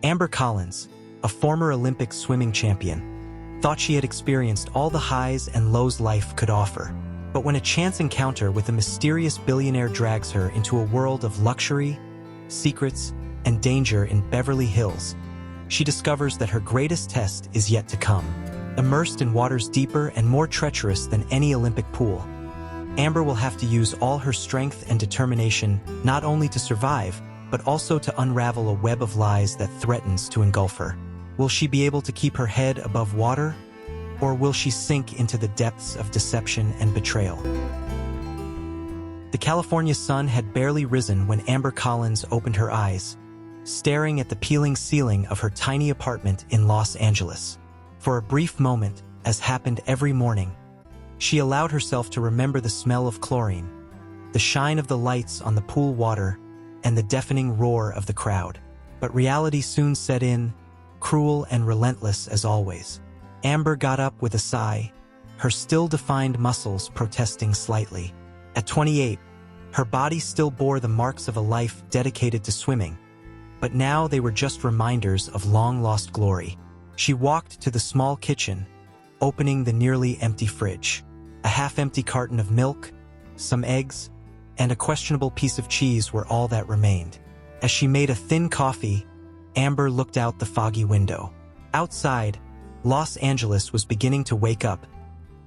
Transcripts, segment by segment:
Amber Collins, a former Olympic swimming champion, thought she had experienced all the highs and lows life could offer. But when a chance encounter with a mysterious billionaire drags her into a world of luxury, secrets, and danger in Beverly Hills, she discovers that her greatest test is yet to come. Immersed in waters deeper and more treacherous than any Olympic pool, Amber will have to use all her strength and determination not only to survive, but also to unravel a web of lies that threatens to engulf her. Will she be able to keep her head above water, or will she sink into the depths of deception and betrayal? The California sun had barely risen when Amber Collins opened her eyes, staring at the peeling ceiling of her tiny apartment in Los Angeles. For a brief moment, as happened every morning, she allowed herself to remember the smell of chlorine, the shine of the lights on the pool water, and the deafening roar of the crowd. But reality soon set in, cruel and relentless as always. Amber got up with a sigh, her still-defined muscles protesting slightly. At 28, her body still bore the marks of a life dedicated to swimming, but now they were just reminders of long-lost glory. She walked to the small kitchen, opening the nearly empty fridge. A half-empty carton of milk, some eggs, and a questionable piece of cheese were all that remained. As she made a thin coffee, Amber looked out the foggy window. Outside, Los Angeles was beginning to wake up,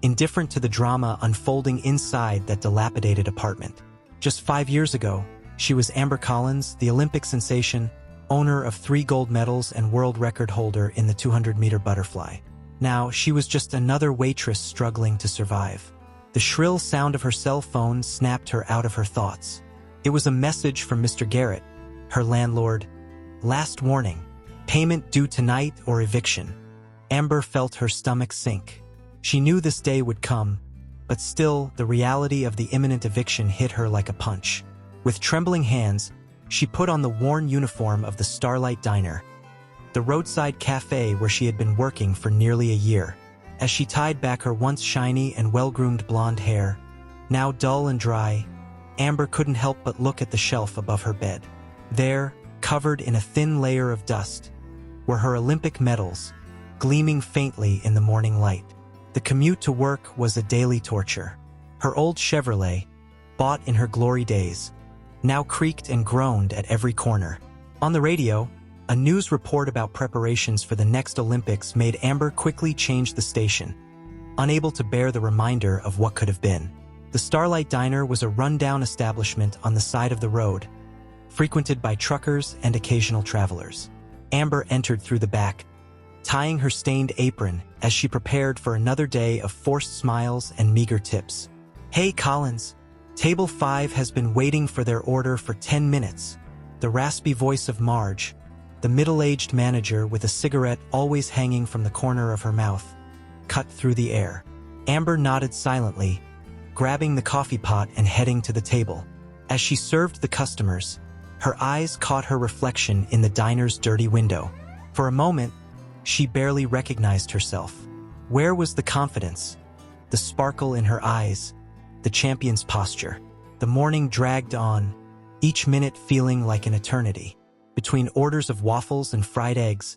indifferent to the drama unfolding inside that dilapidated apartment. Just 5 years ago, she was Amber Collins, the Olympic sensation, owner of 3 gold medals and world record holder in the 200-meter butterfly. Now, she was just another waitress struggling to survive. The shrill sound of her cell phone snapped her out of her thoughts. It was a message from Mr. Garrett, her landlord. Last warning, payment due tonight or eviction. Amber felt her stomach sink. She knew this day would come, but still, the reality of the imminent eviction hit her like a punch. With trembling hands, she put on the worn uniform of the Starlight Diner, the roadside cafe where she had been working for nearly a year. As she tied back her once shiny and well-groomed blonde hair, now dull and dry, Amber couldn't help but look at the shelf above her bed. There, covered in a thin layer of dust, were her Olympic medals, gleaming faintly in the morning light. The commute to work was a daily torture. Her old Chevrolet, bought in her glory days, now creaked and groaned at every corner. On the radio, a news report about preparations for the next Olympics made Amber quickly change the station, unable to bear the reminder of what could have been. The Starlight Diner was a rundown establishment on the side of the road, frequented by truckers and occasional travelers. Amber entered through the back, tying her stained apron as she prepared for another day of forced smiles and meager tips. "Hey, Collins, Table 5 has been waiting for their order for 10 minutes. The raspy voice of Marge, the middle-aged manager with a cigarette always hanging from the corner of her mouth, cut through the air. Amber nodded silently, grabbing the coffee pot and heading to the table. As she served the customers, her eyes caught her reflection in the diner's dirty window. For a moment, she barely recognized herself. Where was the confidence, the sparkle in her eyes, the champion's posture? The morning dragged on, each minute feeling like an eternity. Between orders of waffles and fried eggs,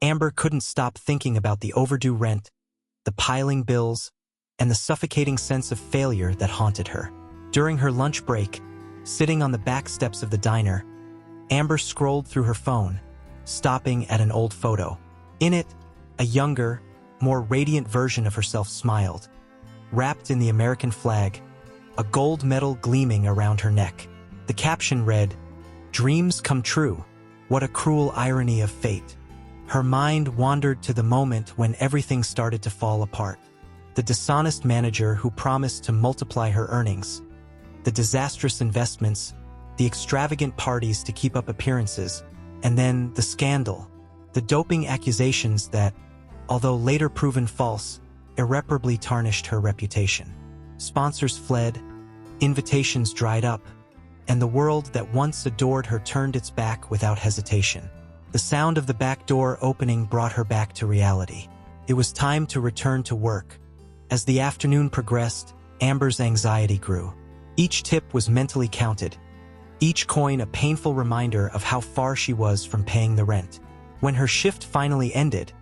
Amber couldn't stop thinking about the overdue rent, the piling bills, and the suffocating sense of failure that haunted her. During her lunch break, sitting on the back steps of the diner, Amber scrolled through her phone, stopping at an old photo. In it, a younger, more radiant version of herself smiled, wrapped in the American flag, a gold medal gleaming around her neck. The caption read, "Dreams come true. What a cruel irony of fate." Her mind wandered to the moment when everything started to fall apart. The dishonest manager who promised to multiply her earnings, the disastrous investments, the extravagant parties to keep up appearances, and then the scandal, the doping accusations that, although later proven false, irreparably tarnished her reputation. Sponsors fled, invitations dried up, and the world that once adored her turned its back without hesitation. The sound of the back door opening brought her back to reality. It was time to return to work. As the afternoon progressed, Amber's anxiety grew. Each tip was mentally counted, each coin a painful reminder of how far she was from paying the rent. When her shift finally ended,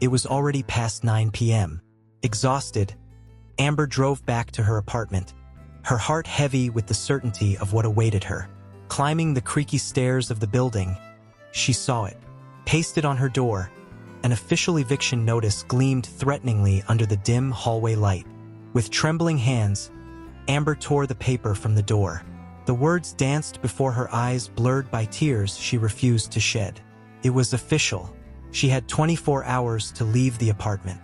it was already past 9 p.m. Exhausted, Amber drove back to her apartment, her heart heavy with the certainty of what awaited her. Climbing the creaky stairs of the building, she saw it. Pasted on her door, an official eviction notice gleamed threateningly under the dim hallway light. With trembling hands, Amber tore the paper from the door. The words danced before her eyes, blurred by tears she refused to shed. It was official. She had 24 hours to leave the apartment.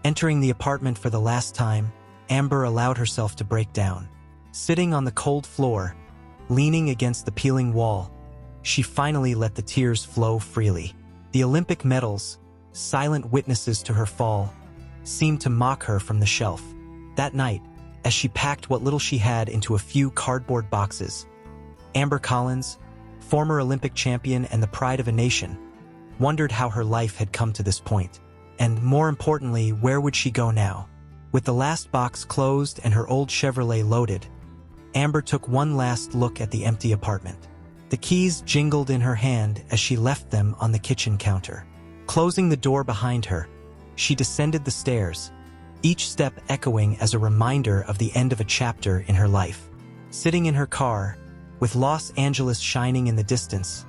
Entering the apartment for the last time, Amber allowed herself to break down. Sitting on the cold floor, leaning against the peeling wall, she finally let the tears flow freely. The Olympic medals, silent witnesses to her fall, seemed to mock her from the shelf. That night, as she packed what little she had into a few cardboard boxes, Amber Collins, former Olympic champion and the pride of a nation, wondered how her life had come to this point. And more importantly, where would she go now? With the last box closed and her old Chevrolet loaded, Amber took one last look at the empty apartment. The keys jingled in her hand as she left them on the kitchen counter. Closing the door behind her, she descended the stairs, each step echoing as a reminder of the end of a chapter in her life. Sitting in her car, with Los Angeles shining in the distance,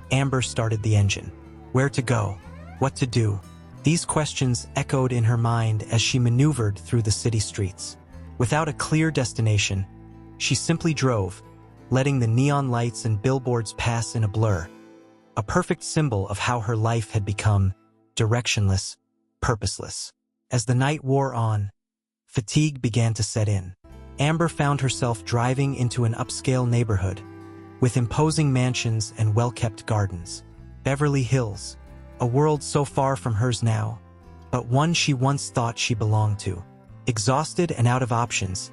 Amber started the engine. Where to go? What to do? These questions echoed in her mind as she maneuvered through the city streets. Without a clear destination, she simply drove, letting the neon lights and billboards pass in a blur, a perfect symbol of how her life had become directionless, purposeless. As the night wore on, fatigue began to set in. Amber found herself driving into an upscale neighborhood with imposing mansions and well-kept gardens. Beverly Hills, a world so far from hers now, but one she once thought she belonged to. Exhausted and out of options,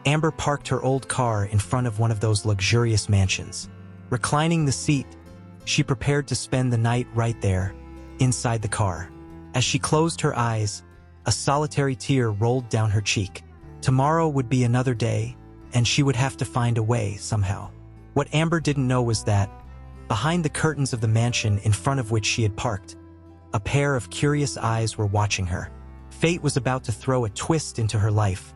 Amber parked her old car in front of one of those luxurious mansions. Reclining the seat, she prepared to spend the night right there, inside the car. As she closed her eyes, a solitary tear rolled down her cheek. Tomorrow would be another day, and she would have to find a way somehow. What Amber didn't know was that, behind the curtains of the mansion in front of which she had parked, a pair of curious eyes were watching her. Fate was about to throw a twist into her life,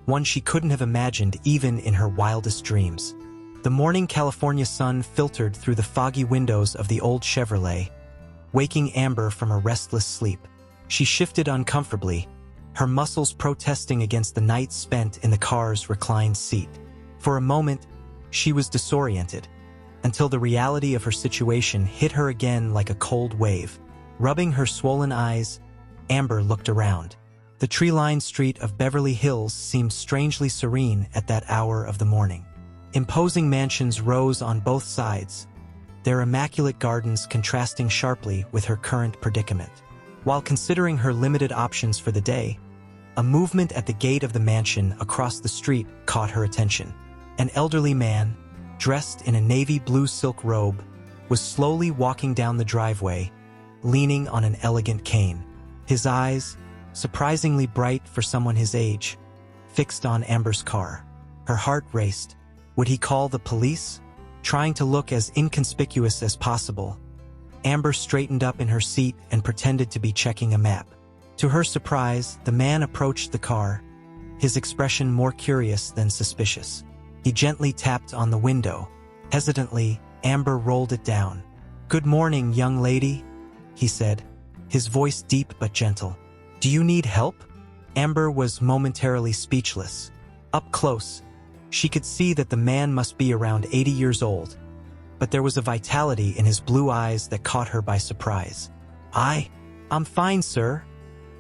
one she couldn't have imagined even in her wildest dreams. The morning California sun filtered through the foggy windows of the old Chevrolet, waking Amber from a restless sleep. She shifted uncomfortably, her muscles protesting against the night spent in the car's reclined seat. For a moment, she was disoriented, until the reality of her situation hit her again like a cold wave. Rubbing her swollen eyes, Amber looked around. The tree-lined street of Beverly Hills seemed strangely serene at that hour of the morning. Imposing mansions rose on both sides, their immaculate gardens contrasting sharply with her current predicament. While considering her limited options for the day, a movement at the gate of the mansion across the street caught her attention. An elderly man, dressed in a navy blue silk robe, was slowly walking down the driveway, leaning on an elegant cane. His eyes, surprisingly bright for someone his age, fixed on Amber's car. Her heart raced. Would he call the police? Trying to look as inconspicuous as possible, Amber straightened up in her seat and pretended to be checking a map. To her surprise, the man approached the car, his expression more curious than suspicious. He gently tapped on the window. Hesitantly, Amber rolled it down. "Good morning, young lady," he said, his voice deep but gentle. "Do you need help?" Amber was momentarily speechless. Up close, she could see that the man must be around 80 years old, but there was a vitality in his blue eyes that caught her by surprise. I'm fine, sir,"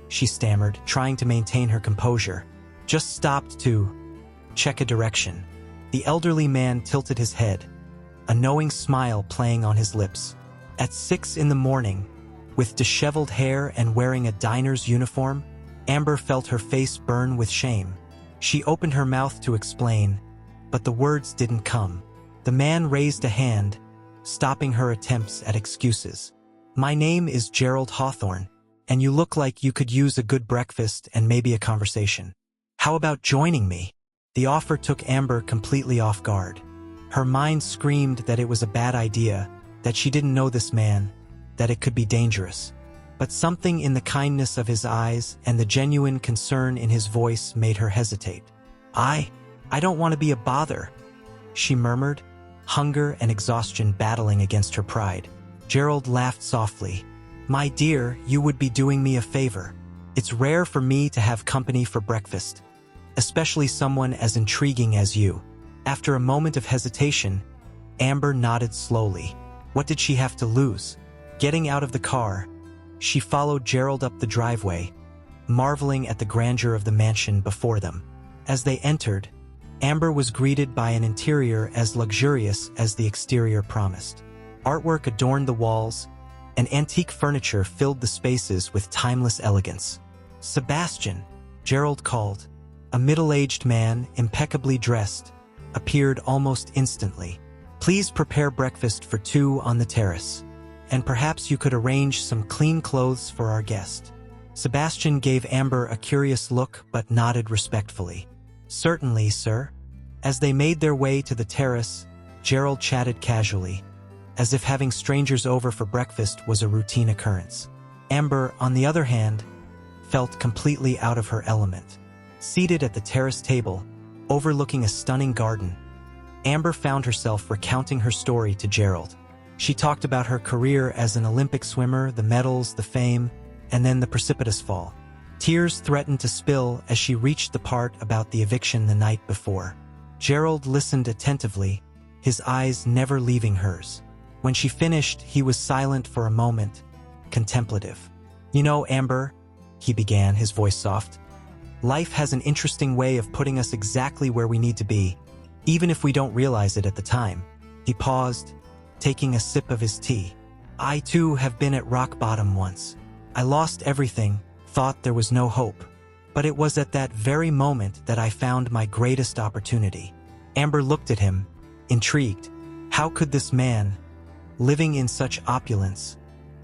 she stammered, trying to maintain her composure. "Just stopped to check a direction." The elderly man tilted his head, a knowing smile playing on his lips. At 6 in the morning, with disheveled hair and wearing a diner's uniform, Amber felt her face burn with shame. She opened her mouth to explain, but the words didn't come. The man raised a hand, stopping her attempts at excuses. "My name is Gerald Hawthorne, and you look like you could use a good breakfast and maybe a conversation. How about joining me?" The offer took Amber completely off guard. Her mind screamed that it was a bad idea, that she didn't know this man, that it could be dangerous. But something in the kindness of his eyes and the genuine concern in his voice made her hesitate. I don't want to be a bother," she murmured, hunger and exhaustion battling against her pride. Gerald laughed softly. "My dear, you would be doing me a favor. It's rare for me to have company for breakfast, especially someone as intriguing as you." After a moment of hesitation, Amber nodded slowly. What did she have to lose? Getting out of the car, she followed Gerald up the driveway, marveling at the grandeur of the mansion before them. As they entered, Amber was greeted by an interior as luxurious as the exterior promised. Artwork adorned the walls, and antique furniture filled the spaces with timeless elegance. "Sebastian," Gerald called. A middle-aged man, impeccably dressed, appeared almost instantly. "Please prepare breakfast for 2 on the terrace, and perhaps you could arrange some clean clothes for our guest." Sebastian gave Amber a curious look but nodded respectfully. "Certainly, sir." As they made their way to the terrace, Gerald chatted casually, as if having strangers over for breakfast was a routine occurrence. Amber, on the other hand, felt completely out of her element. Seated at the terrace table, overlooking a stunning garden, Amber found herself recounting her story to Gerald. She talked about her career as an Olympic swimmer, the medals, the fame, and then the precipitous fall. Tears threatened to spill as she reached the part about the eviction the night before. Gerald listened attentively, his eyes never leaving hers. When she finished, he was silent for a moment, contemplative. "You know, Amber," he began, his voice soft, "life has an interesting way of putting us exactly where we need to be, even if we don't realize it at the time." He paused, taking a sip of his tea. "I too have been at rock bottom once. I lost everything, thought there was no hope. But it was at that very moment that I found my greatest opportunity." Amber looked at him, intrigued. How could this man, living in such opulence,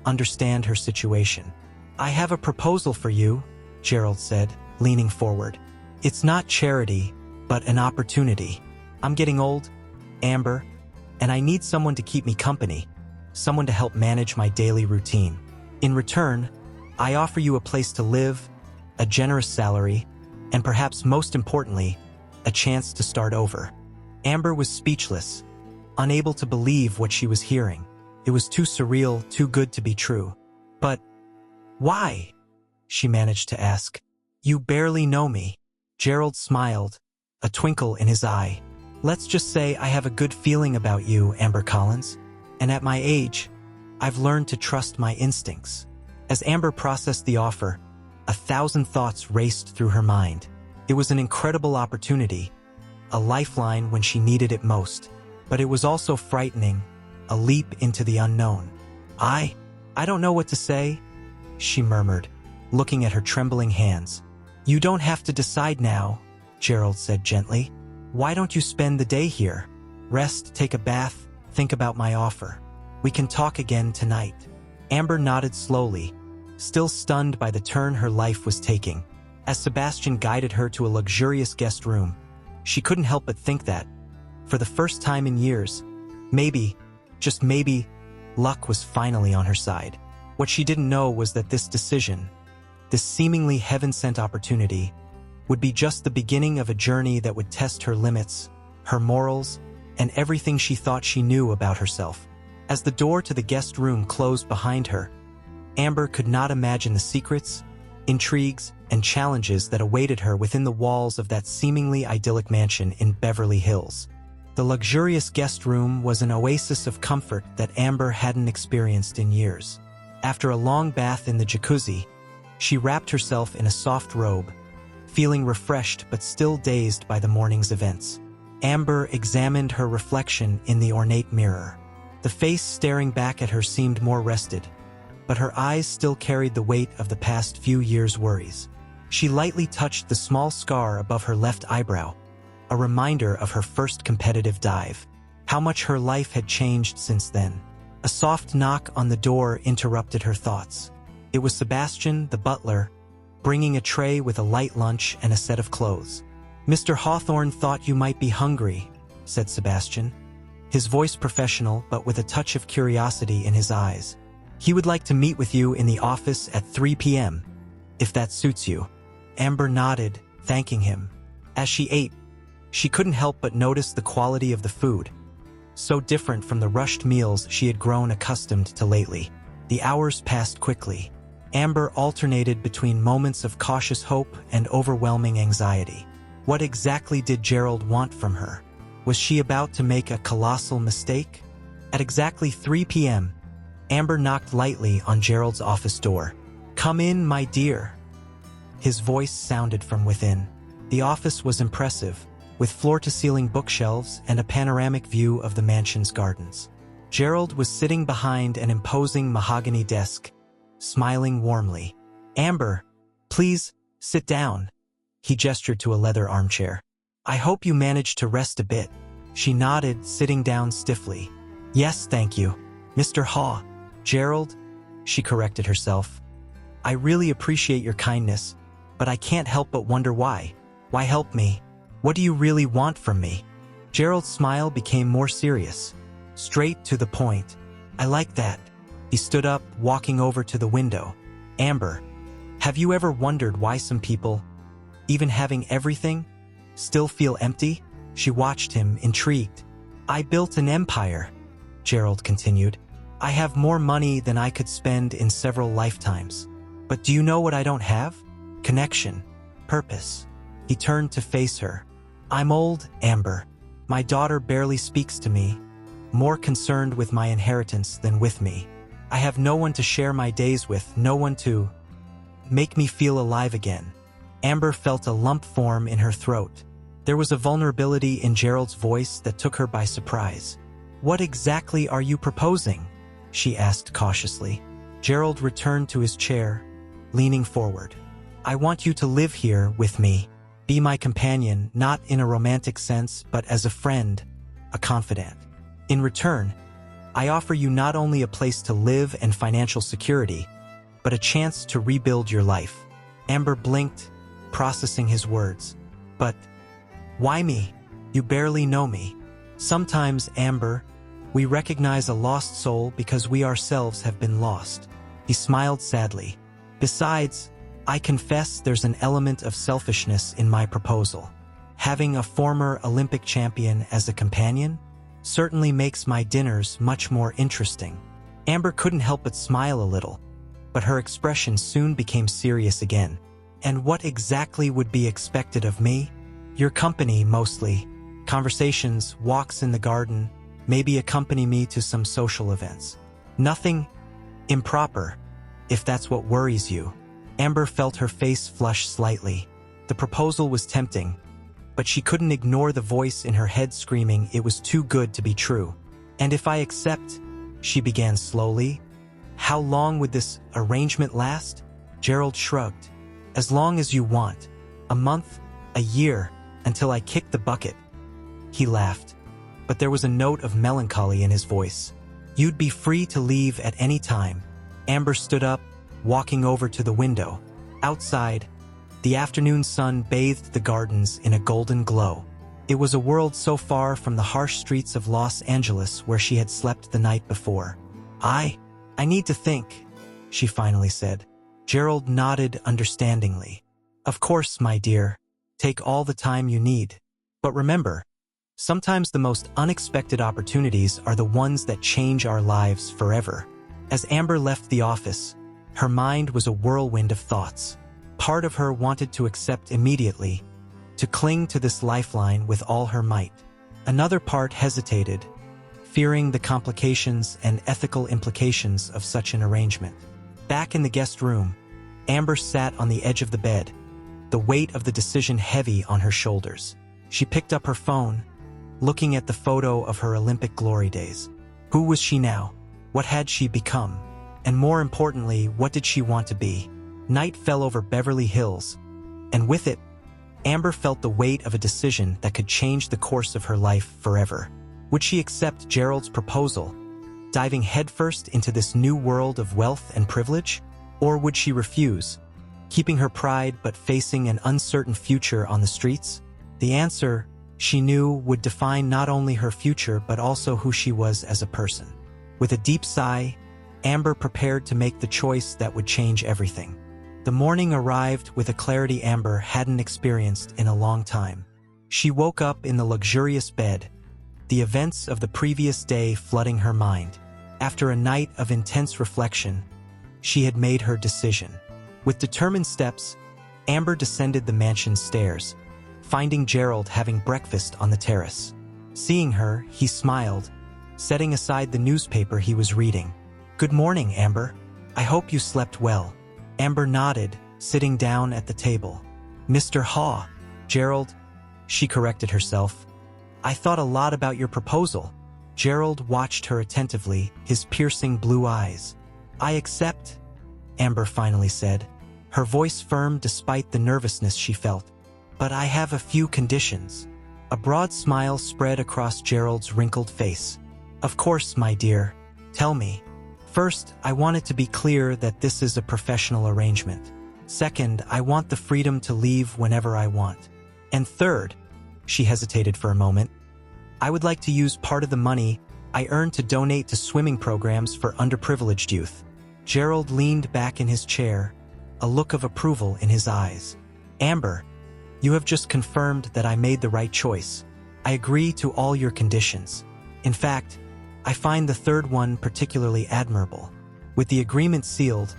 understand her situation? "I have a proposal for you," Gerald said, leaning forward. "It's not charity, but an opportunity. I'm getting old, Amber, and I need someone to keep me company, someone to help manage my daily routine. In return, I offer you a place to live, a generous salary, and perhaps most importantly, a chance to start over." Amber was speechless, unable to believe what she was hearing. It was too surreal, too good to be true. "But why?" she managed to ask. "You barely know me." Gerald smiled, a twinkle in his eye. "Let's just say I have a good feeling about you, Amber Collins, and at my age, I've learned to trust my instincts." As Amber processed the offer, 1,000 thoughts raced through her mind. It was an incredible opportunity, a lifeline when she needed it most. But it was also frightening, a leap into the unknown. I don't know what to say," she murmured, looking at her trembling hands. "You don't have to decide now," Gerald said gently. "Why don't you spend the day here? Rest, take a bath, think about my offer. We can talk again tonight." Amber nodded slowly, still stunned by the turn her life was taking. As Sebastian guided her to a luxurious guest room, she couldn't help but think that, for the first time in years, maybe, just maybe, luck was finally on her side. What she didn't know was that this decision, this seemingly heaven-sent opportunity, would be just the beginning of a journey that would test her limits, her morals, and everything she thought she knew about herself. As the door to the guest room closed behind her, Amber could not imagine the secrets, intrigues, and challenges that awaited her within the walls of that seemingly idyllic mansion in Beverly Hills. The luxurious guest room was an oasis of comfort that Amber hadn't experienced in years. After a long bath in the jacuzzi, she wrapped herself in a soft robe, feeling refreshed but still dazed by the morning's events. Amber examined her reflection in the ornate mirror. The face staring back at her seemed more rested, but her eyes still carried the weight of the past few years' worries. She lightly touched the small scar above her left eyebrow, a reminder of her first competitive dive. How much her life had changed since then. A soft knock on the door interrupted her thoughts. It was Sebastian, the butler, bringing a tray with a light lunch and a set of clothes. "Mr. Hawthorne thought you might be hungry," said Sebastian, his voice professional but with a touch of curiosity in his eyes. He would like to meet with you in the office at 3 p.m., if that suits you. Amber nodded, thanking him. As she ate, she couldn't help but notice the quality of the food, so different from the rushed meals she had grown accustomed to lately. The hours passed quickly. Amber alternated between moments of cautious hope and overwhelming anxiety. What exactly did Gerald want from her? Was she about to make a colossal mistake? At exactly 3 p.m., Amber knocked lightly on Gerald's office door. "Come in, my dear." His voice sounded from within. The office was impressive, with floor-to-ceiling bookshelves and a panoramic view of the mansion's gardens. Gerald was sitting behind an imposing mahogany desk, smiling warmly. "Amber, please, sit down." He gestured to a leather armchair. "I hope you managed to rest a bit." She nodded, sitting down stiffly. "Yes, thank you, Mr. Haw." "Gerald," she corrected herself. "I really appreciate your kindness, but I can't help but wonder why. Why help me? What do you really want from me?" Gerald's smile became more serious. Straight to the point. "I like that." He stood up, walking over to the window. "Amber, have you ever wondered why some people, even having everything, still feel empty?" She watched him, intrigued. "I built an empire," Gerald continued. "I have more money than I could spend in several lifetimes. But do you know what I don't have? Connection. Purpose." He turned to face her. "I'm old, Amber. My daughter barely speaks to me, more concerned with my inheritance than with me. I have no one to share my days with, no one to make me feel alive again." Amber felt a lump form in her throat. There was a vulnerability in Gerald's voice that took her by surprise. "What exactly are you proposing?" she asked cautiously. Gerald returned to his chair, leaning forward. "I want you to live here with me. Be my companion, not in a romantic sense, but as a friend, a confidant. In return, I offer you not only a place to live and financial security, but a chance to rebuild your life." Amber blinked, processing his words. "But why me? You barely know me." "Sometimes, Amber, we recognize a lost soul because we ourselves have been lost." He smiled sadly. "Besides, I confess there's an element of selfishness in my proposal. Having a former Olympic champion as a companion certainly makes my dinners much more interesting." Amber couldn't help but smile a little, but her expression soon became serious again. "And what exactly would be expected of me?" "Your company, mostly. Conversations, walks in the garden, maybe accompany me to some social events. Nothing improper, if that's what worries you." Amber felt her face flush slightly. The proposal was tempting, but she couldn't ignore the voice in her head screaming it was too good to be true. "And if I accept," she began slowly, "how long would this arrangement last?" Gerald shrugged. "As long as you want. A month, a year, until I kick the bucket." He laughed, but there was a note of melancholy in his voice. "You'd be free to leave at any time." Amber stood up, walking over to the window. Outside, the afternoon sun bathed the gardens in a golden glow. It was a world so far from the harsh streets of Los Angeles where she had slept the night before. I need to think," she finally said. Gerald nodded understandingly. "Of course, my dear. Take all the time you need. But remember, sometimes the most unexpected opportunities are the ones that change our lives forever." As Amber left the office, her mind was a whirlwind of thoughts. Part of her wanted to accept immediately, to cling to this lifeline with all her might. Another part hesitated, fearing the complications and ethical implications of such an arrangement. Back in the guest room, Amber sat on the edge of the bed, the weight of the decision heavy on her shoulders. She picked up her phone, looking at the photo of her Olympic glory days. Who was she now? What had she become? And more importantly, what did she want to be? Night fell over Beverly Hills, and with it, Amber felt the weight of a decision that could change the course of her life forever. Would she accept Gerald's proposal, diving headfirst into this new world of wealth and privilege? Or would she refuse, keeping her pride but facing an uncertain future on the streets? The answer, she knew, would define not only her future but also who she was as a person. With a deep sigh, Amber prepared to make the choice that would change everything. The morning arrived with a clarity Amber hadn't experienced in a long time. She woke up in the luxurious bed, the events of the previous day flooding her mind. After a night of intense reflection, she had made her decision. With determined steps, Amber descended the mansion's stairs, finding Gerald having breakfast on the terrace. Seeing her, he smiled, setting aside the newspaper he was reading. "Good morning, Amber. I hope you slept well." Amber nodded, sitting down at the table. "Mr. Haw, Gerald," she corrected herself. "I thought a lot about your proposal." Gerald watched her attentively, his piercing blue eyes. "I accept," Amber finally said, her voice firm despite the nervousness she felt. "But I have a few conditions." A broad smile spread across Gerald's wrinkled face. "Of course, my dear. Tell me." "First, I want it to be clear that this is a professional arrangement. Second, I want the freedom to leave whenever I want. And third," she hesitated for a moment, "I would like to use part of the money I earn to donate to swimming programs for underprivileged youth." Gerald leaned back in his chair, a look of approval in his eyes. "Amber, you have just confirmed that I made the right choice. I agree to all your conditions. In fact, I find the third one particularly admirable." With the agreement sealed,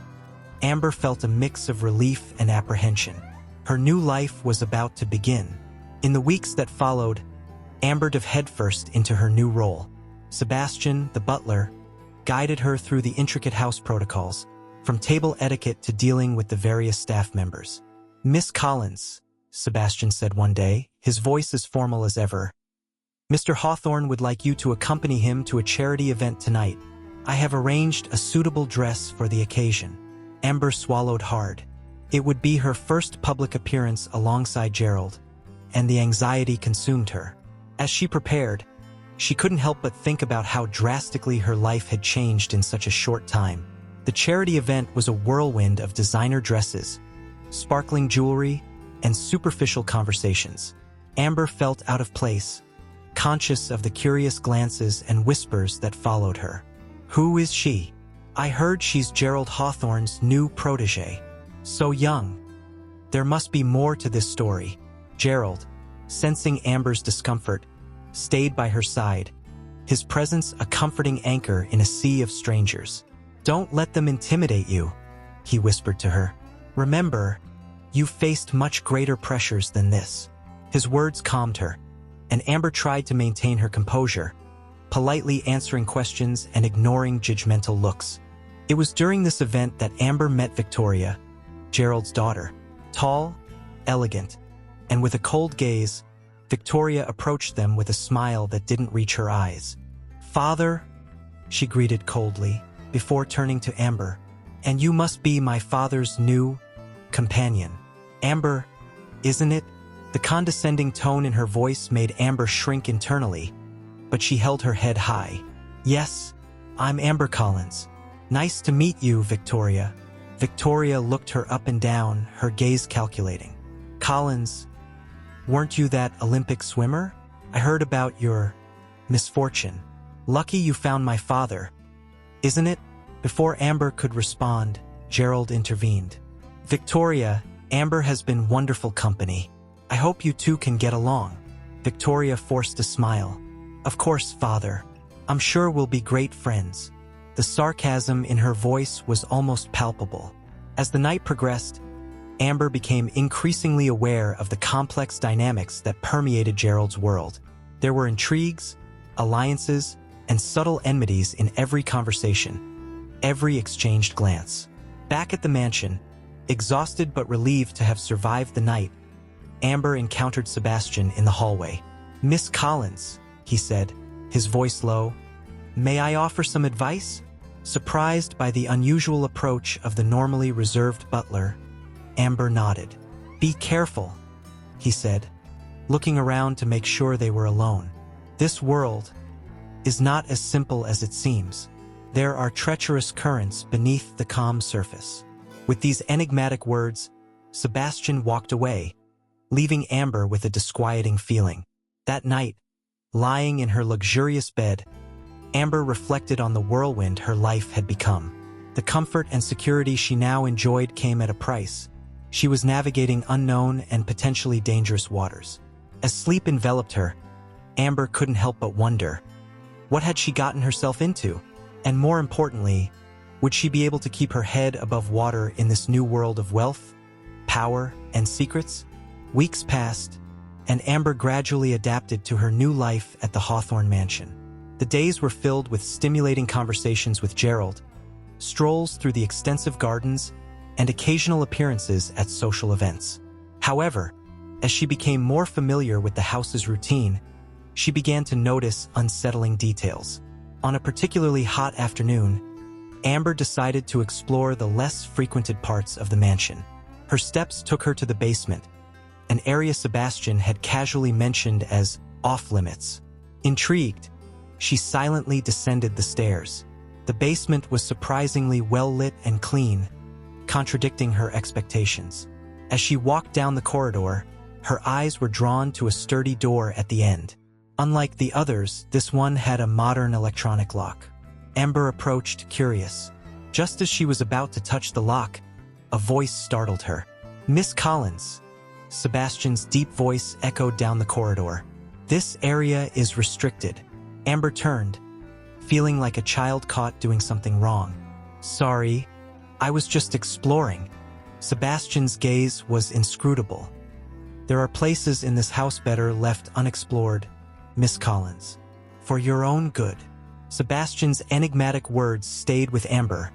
Amber felt a mix of relief and apprehension. Her new life was about to begin. In the weeks that followed, Amber dove headfirst into her new role. Sebastian, the butler, guided her through the intricate house protocols, from table etiquette to dealing with the various staff members. "Miss Collins," Sebastian said one day, his voice as formal as ever, "Mr. Hawthorne would like you to accompany him to a charity event tonight. I have arranged a suitable dress for the occasion." Amber swallowed hard. It would be her first public appearance alongside Gerald, and the anxiety consumed her. As she prepared, she couldn't help but think about how drastically her life had changed in such a short time. The charity event was a whirlwind of designer dresses, sparkling jewelry, and superficial conversations. Amber felt out of place, conscious of the curious glances and whispers that followed her. "Who is she? I heard she's Gerald Hawthorne's new protege. So young. There must be more to this story." Gerald, sensing Amber's discomfort, stayed by her side, his presence a comforting anchor in a sea of strangers. "Don't let them intimidate you," he whispered to her. "Remember, you've faced much greater pressures than this." His words calmed her, and Amber tried to maintain her composure, politely answering questions and ignoring judgmental looks. It was during this event that Amber met Victoria, Gerald's daughter. Tall, elegant, and with a cold gaze, Victoria approached them with a smile that didn't reach her eyes. "Father," she greeted coldly, before turning to Amber, "and you must be my father's new companion." "Amber, isn't it?" The condescending tone in her voice made Amber shrink internally, but she held her head high. "Yes, I'm Amber Collins. Nice to meet you, Victoria." Victoria looked her up and down, her gaze calculating. "Collins, weren't you that Olympic swimmer? I heard about your misfortune. Lucky you found my father, isn't it?" Before Amber could respond, Gerald intervened. "Victoria, Amber has been wonderful company. I hope you two can get along." Victoria forced a smile. "Of course, father. I'm sure we'll be great friends." The sarcasm in her voice was almost palpable. As the night progressed, Amber became increasingly aware of the complex dynamics that permeated Gerald's world. There were intrigues, alliances, and subtle enmities in every conversation, every exchanged glance. Back at the mansion, exhausted but relieved to have survived the night, Amber encountered Sebastian in the hallway. "Miss Collins," he said, his voice low, "may I offer some advice?" Surprised by the unusual approach of the normally reserved butler, Amber nodded. "Be careful," he said, looking around to make sure they were alone. "This world is not as simple as it seems. There are treacherous currents beneath the calm surface." With these enigmatic words, Sebastian walked away, leaving Amber with a disquieting feeling. That night, lying in her luxurious bed, Amber reflected on the whirlwind her life had become. The comfort and security she now enjoyed came at a price. She was navigating unknown and potentially dangerous waters. As sleep enveloped her, Amber couldn't help but wonder, what had she gotten herself into? And more importantly, would she be able to keep her head above water in this new world of wealth, power, and secrets? Weeks passed, and Amber gradually adapted to her new life at the Hawthorne Mansion. The days were filled with stimulating conversations with Gerald, strolls through the extensive gardens, and occasional appearances at social events. However, as she became more familiar with the house's routine, she began to notice unsettling details. On a particularly hot afternoon, Amber decided to explore the less frequented parts of the mansion. Her steps took her to the basement, an area Sebastian had casually mentioned as off-limits. Intrigued, she silently descended the stairs. The basement was surprisingly well-lit and clean, contradicting her expectations. As she walked down the corridor, her eyes were drawn to a sturdy door at the end. Unlike the others, this one had a modern electronic lock. Amber approached, curious. Just as she was about to touch the lock, a voice startled her. "Miss Collins." Sebastian's deep voice echoed down the corridor. "This area is restricted." Amber turned, feeling like a child caught doing something wrong. "Sorry, I was just exploring." Sebastian's gaze was inscrutable. "There are places in this house better left unexplored, Miss Collins. For your own good." Sebastian's enigmatic words stayed with Amber,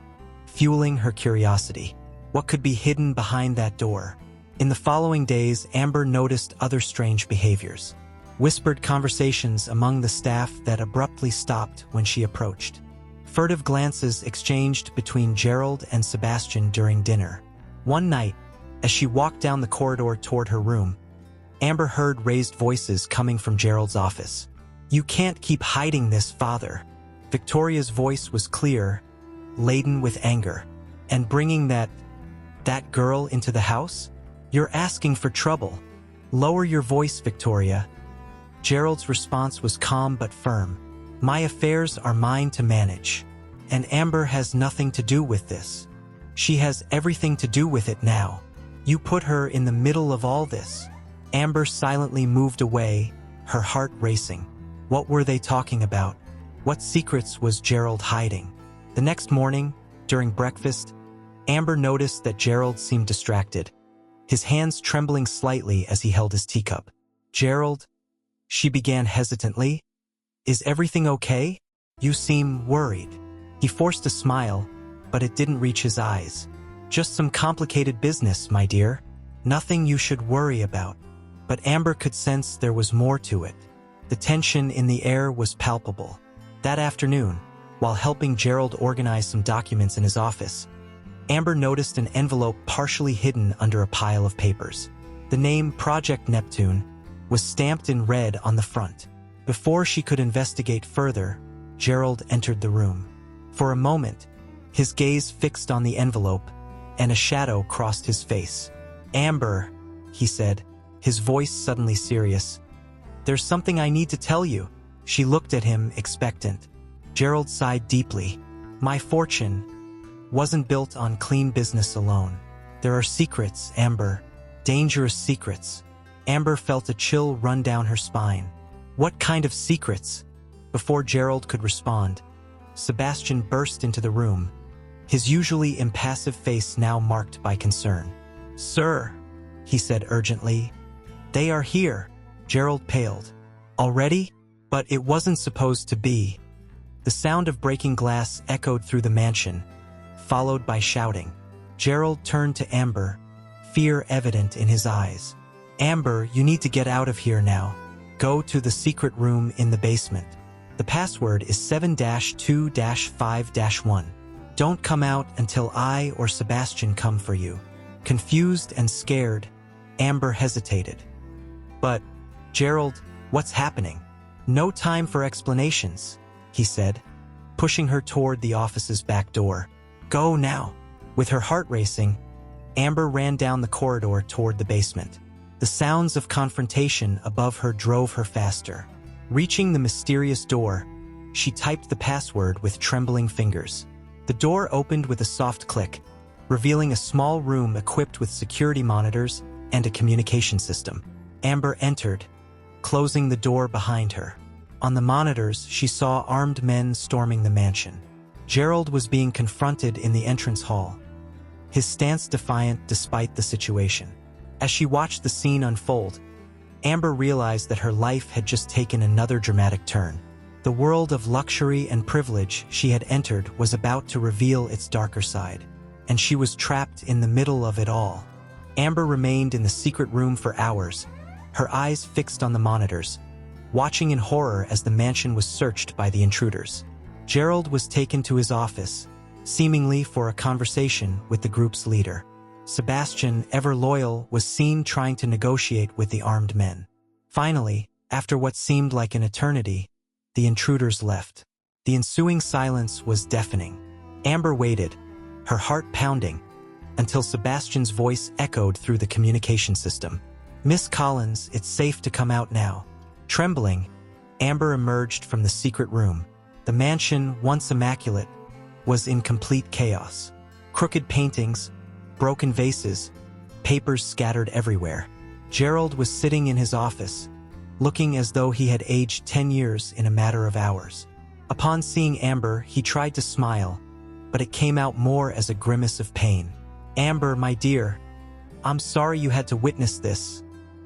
fueling her curiosity. What could be hidden behind that door? In the following days, Amber noticed other strange behaviors. Whispered conversations among the staff that abruptly stopped when she approached. Furtive glances exchanged between Gerald and Sebastian during dinner. One night, as she walked down the corridor toward her room, Amber heard raised voices coming from Gerald's office. "You can't keep hiding this, Father." Victoria's voice was clear, laden with anger. "And bringing that girl into the house? You're asking for trouble. Lower your voice, Victoria." Gerald's response was calm but firm. "My affairs are mine to manage, and Amber has nothing to do with this. She has everything to do with it now. You put her in the middle of all this." Amber silently moved away, her heart racing. What were they talking about? What secrets was Gerald hiding? The next morning, during breakfast, Amber noticed that Gerald seemed distracted, his hands trembling slightly as he held his teacup. "Gerald," she began hesitantly, "is everything okay? You seem worried." He forced a smile, but it didn't reach his eyes. "Just some complicated business, my dear. Nothing you should worry about." But Amber could sense there was more to it. The tension in the air was palpable. That afternoon, while helping Gerald organize some documents in his office, Amber noticed an envelope partially hidden under a pile of papers. The name Project Neptune was stamped in red on the front. Before she could investigate further, Gerald entered the room. For a moment, his gaze fixed on the envelope, and a shadow crossed his face. "Amber," he said, his voice suddenly serious, "there's something I need to tell you." She looked at him, expectant. Gerald sighed deeply. "My fortune wasn't built on clean business alone. There are secrets, Amber. Dangerous secrets." Amber felt a chill run down her spine. "What kind of secrets?" Before Gerald could respond, Sebastian burst into the room, his usually impassive face now marked by concern. "Sir," he said urgently, "they are here." Gerald paled. "Already? But it wasn't supposed to be." The sound of breaking glass echoed through the mansion, followed by shouting. Gerald turned to Amber, fear evident in his eyes. "Amber, you need to get out of here now. Go to the secret room in the basement. The password is 7-2-5-1. Don't come out until I or Sebastian come for you." Confused and scared, Amber hesitated. "But, Gerald, what's happening?" "No time for explanations," he said, pushing her toward the office's back door. "Go now." With her heart racing, Amber ran down the corridor toward the basement. The sounds of confrontation above her drove her faster. Reaching the mysterious door, she typed the password with trembling fingers. The door opened with a soft click, revealing a small room equipped with security monitors and a communication system. Amber entered, closing the door behind her. On the monitors, she saw armed men storming the mansion. Gerald was being confronted in the entrance hall, his stance defiant despite the situation. As she watched the scene unfold, Amber realized that her life had just taken another dramatic turn. The world of luxury and privilege she had entered was about to reveal its darker side, and she was trapped in the middle of it all. Amber remained in the secret room for hours, her eyes fixed on the monitors, watching in horror as the mansion was searched by the intruders. Gerald was taken to his office, seemingly for a conversation with the group's leader. Sebastian, ever loyal, was seen trying to negotiate with the armed men. Finally, after what seemed like an eternity, the intruders left. The ensuing silence was deafening. Amber waited, her heart pounding, until Sebastian's voice echoed through the communication system. "Miss Collins, it's safe to come out now." Trembling, Amber emerged from the secret room. The mansion, once immaculate, was in complete chaos. Crooked paintings, broken vases, papers scattered everywhere. Gerald was sitting in his office, looking as though he had aged 10 years in a matter of hours. Upon seeing Amber, he tried to smile, but it came out more as a grimace of pain. "Amber, my dear, I'm sorry you had to witness this,"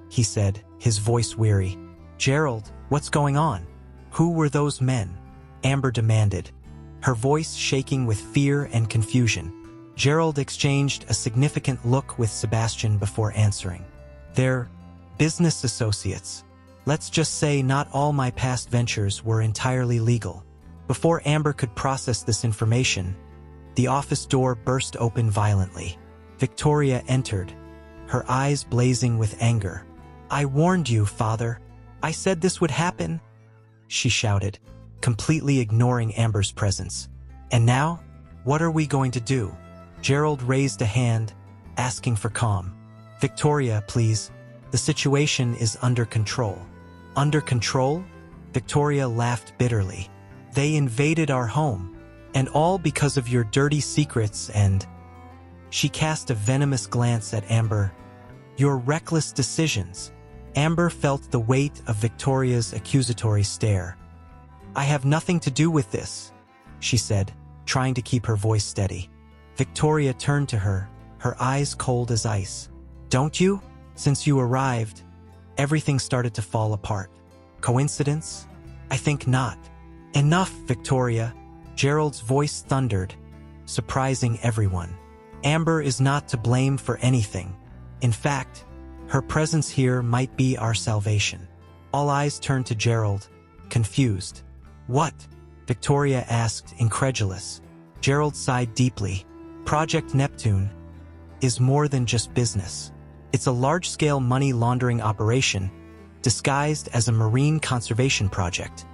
he said, his voice weary. "Gerald, what's going on? Who were those men?" Amber demanded, her voice shaking with fear and confusion. Gerald exchanged a significant look with Sebastian before answering. "They're business associates. Let's just say not all my past ventures were entirely legal." Before Amber could process this information, the office door burst open violently. Victoria entered, her eyes blazing with anger. "I warned you, Father. I said this would happen," she shouted, completely ignoring Amber's presence. "And now, what are we going to do?" Gerald raised a hand, asking for calm. "Victoria, please. The situation is under control." "Under control?" Victoria laughed bitterly. "They invaded our home, and all because of your dirty secrets and—" She cast a venomous glance at Amber. "Your reckless decisions." Amber felt the weight of Victoria's accusatory stare. "I have nothing to do with this," she said, trying to keep her voice steady. Victoria turned to her, her eyes cold as ice. "Don't you? Since you arrived, everything started to fall apart. Coincidence? I think not." "Enough, Victoria," Gerald's voice thundered, surprising everyone. "Amber is not to blame for anything. In fact, her presence here might be our salvation." All eyes turned to Gerald, confused. "What?" Victoria asked, incredulous. Gerald sighed deeply. "Project Neptune is more than just business. It's a large-scale money laundering operation, disguised as a marine conservation project."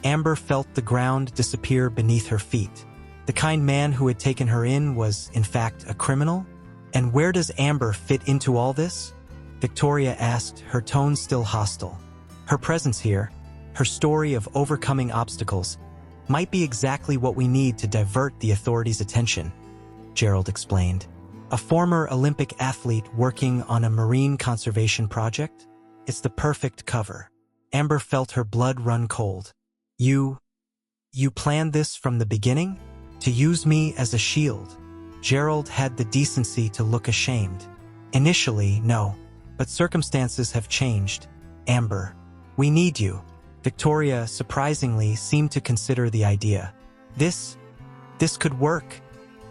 Amber felt the ground disappear beneath her feet. The kind man who had taken her in was, in fact, a criminal? And where does Amber fit into all this? Victoria asked, her tone still hostile. Her presence here, her story of overcoming obstacles, might be exactly what we need to divert the authorities' attention, Gerald explained. A former Olympic athlete working on a marine conservation project? It's the perfect cover. Amber felt her blood run cold. You planned this from the beginning? To use me as a shield? Gerald had the decency to look ashamed. Initially, no. But circumstances have changed. Amber, we need you. Victoria, surprisingly, seemed to consider the idea. This could work,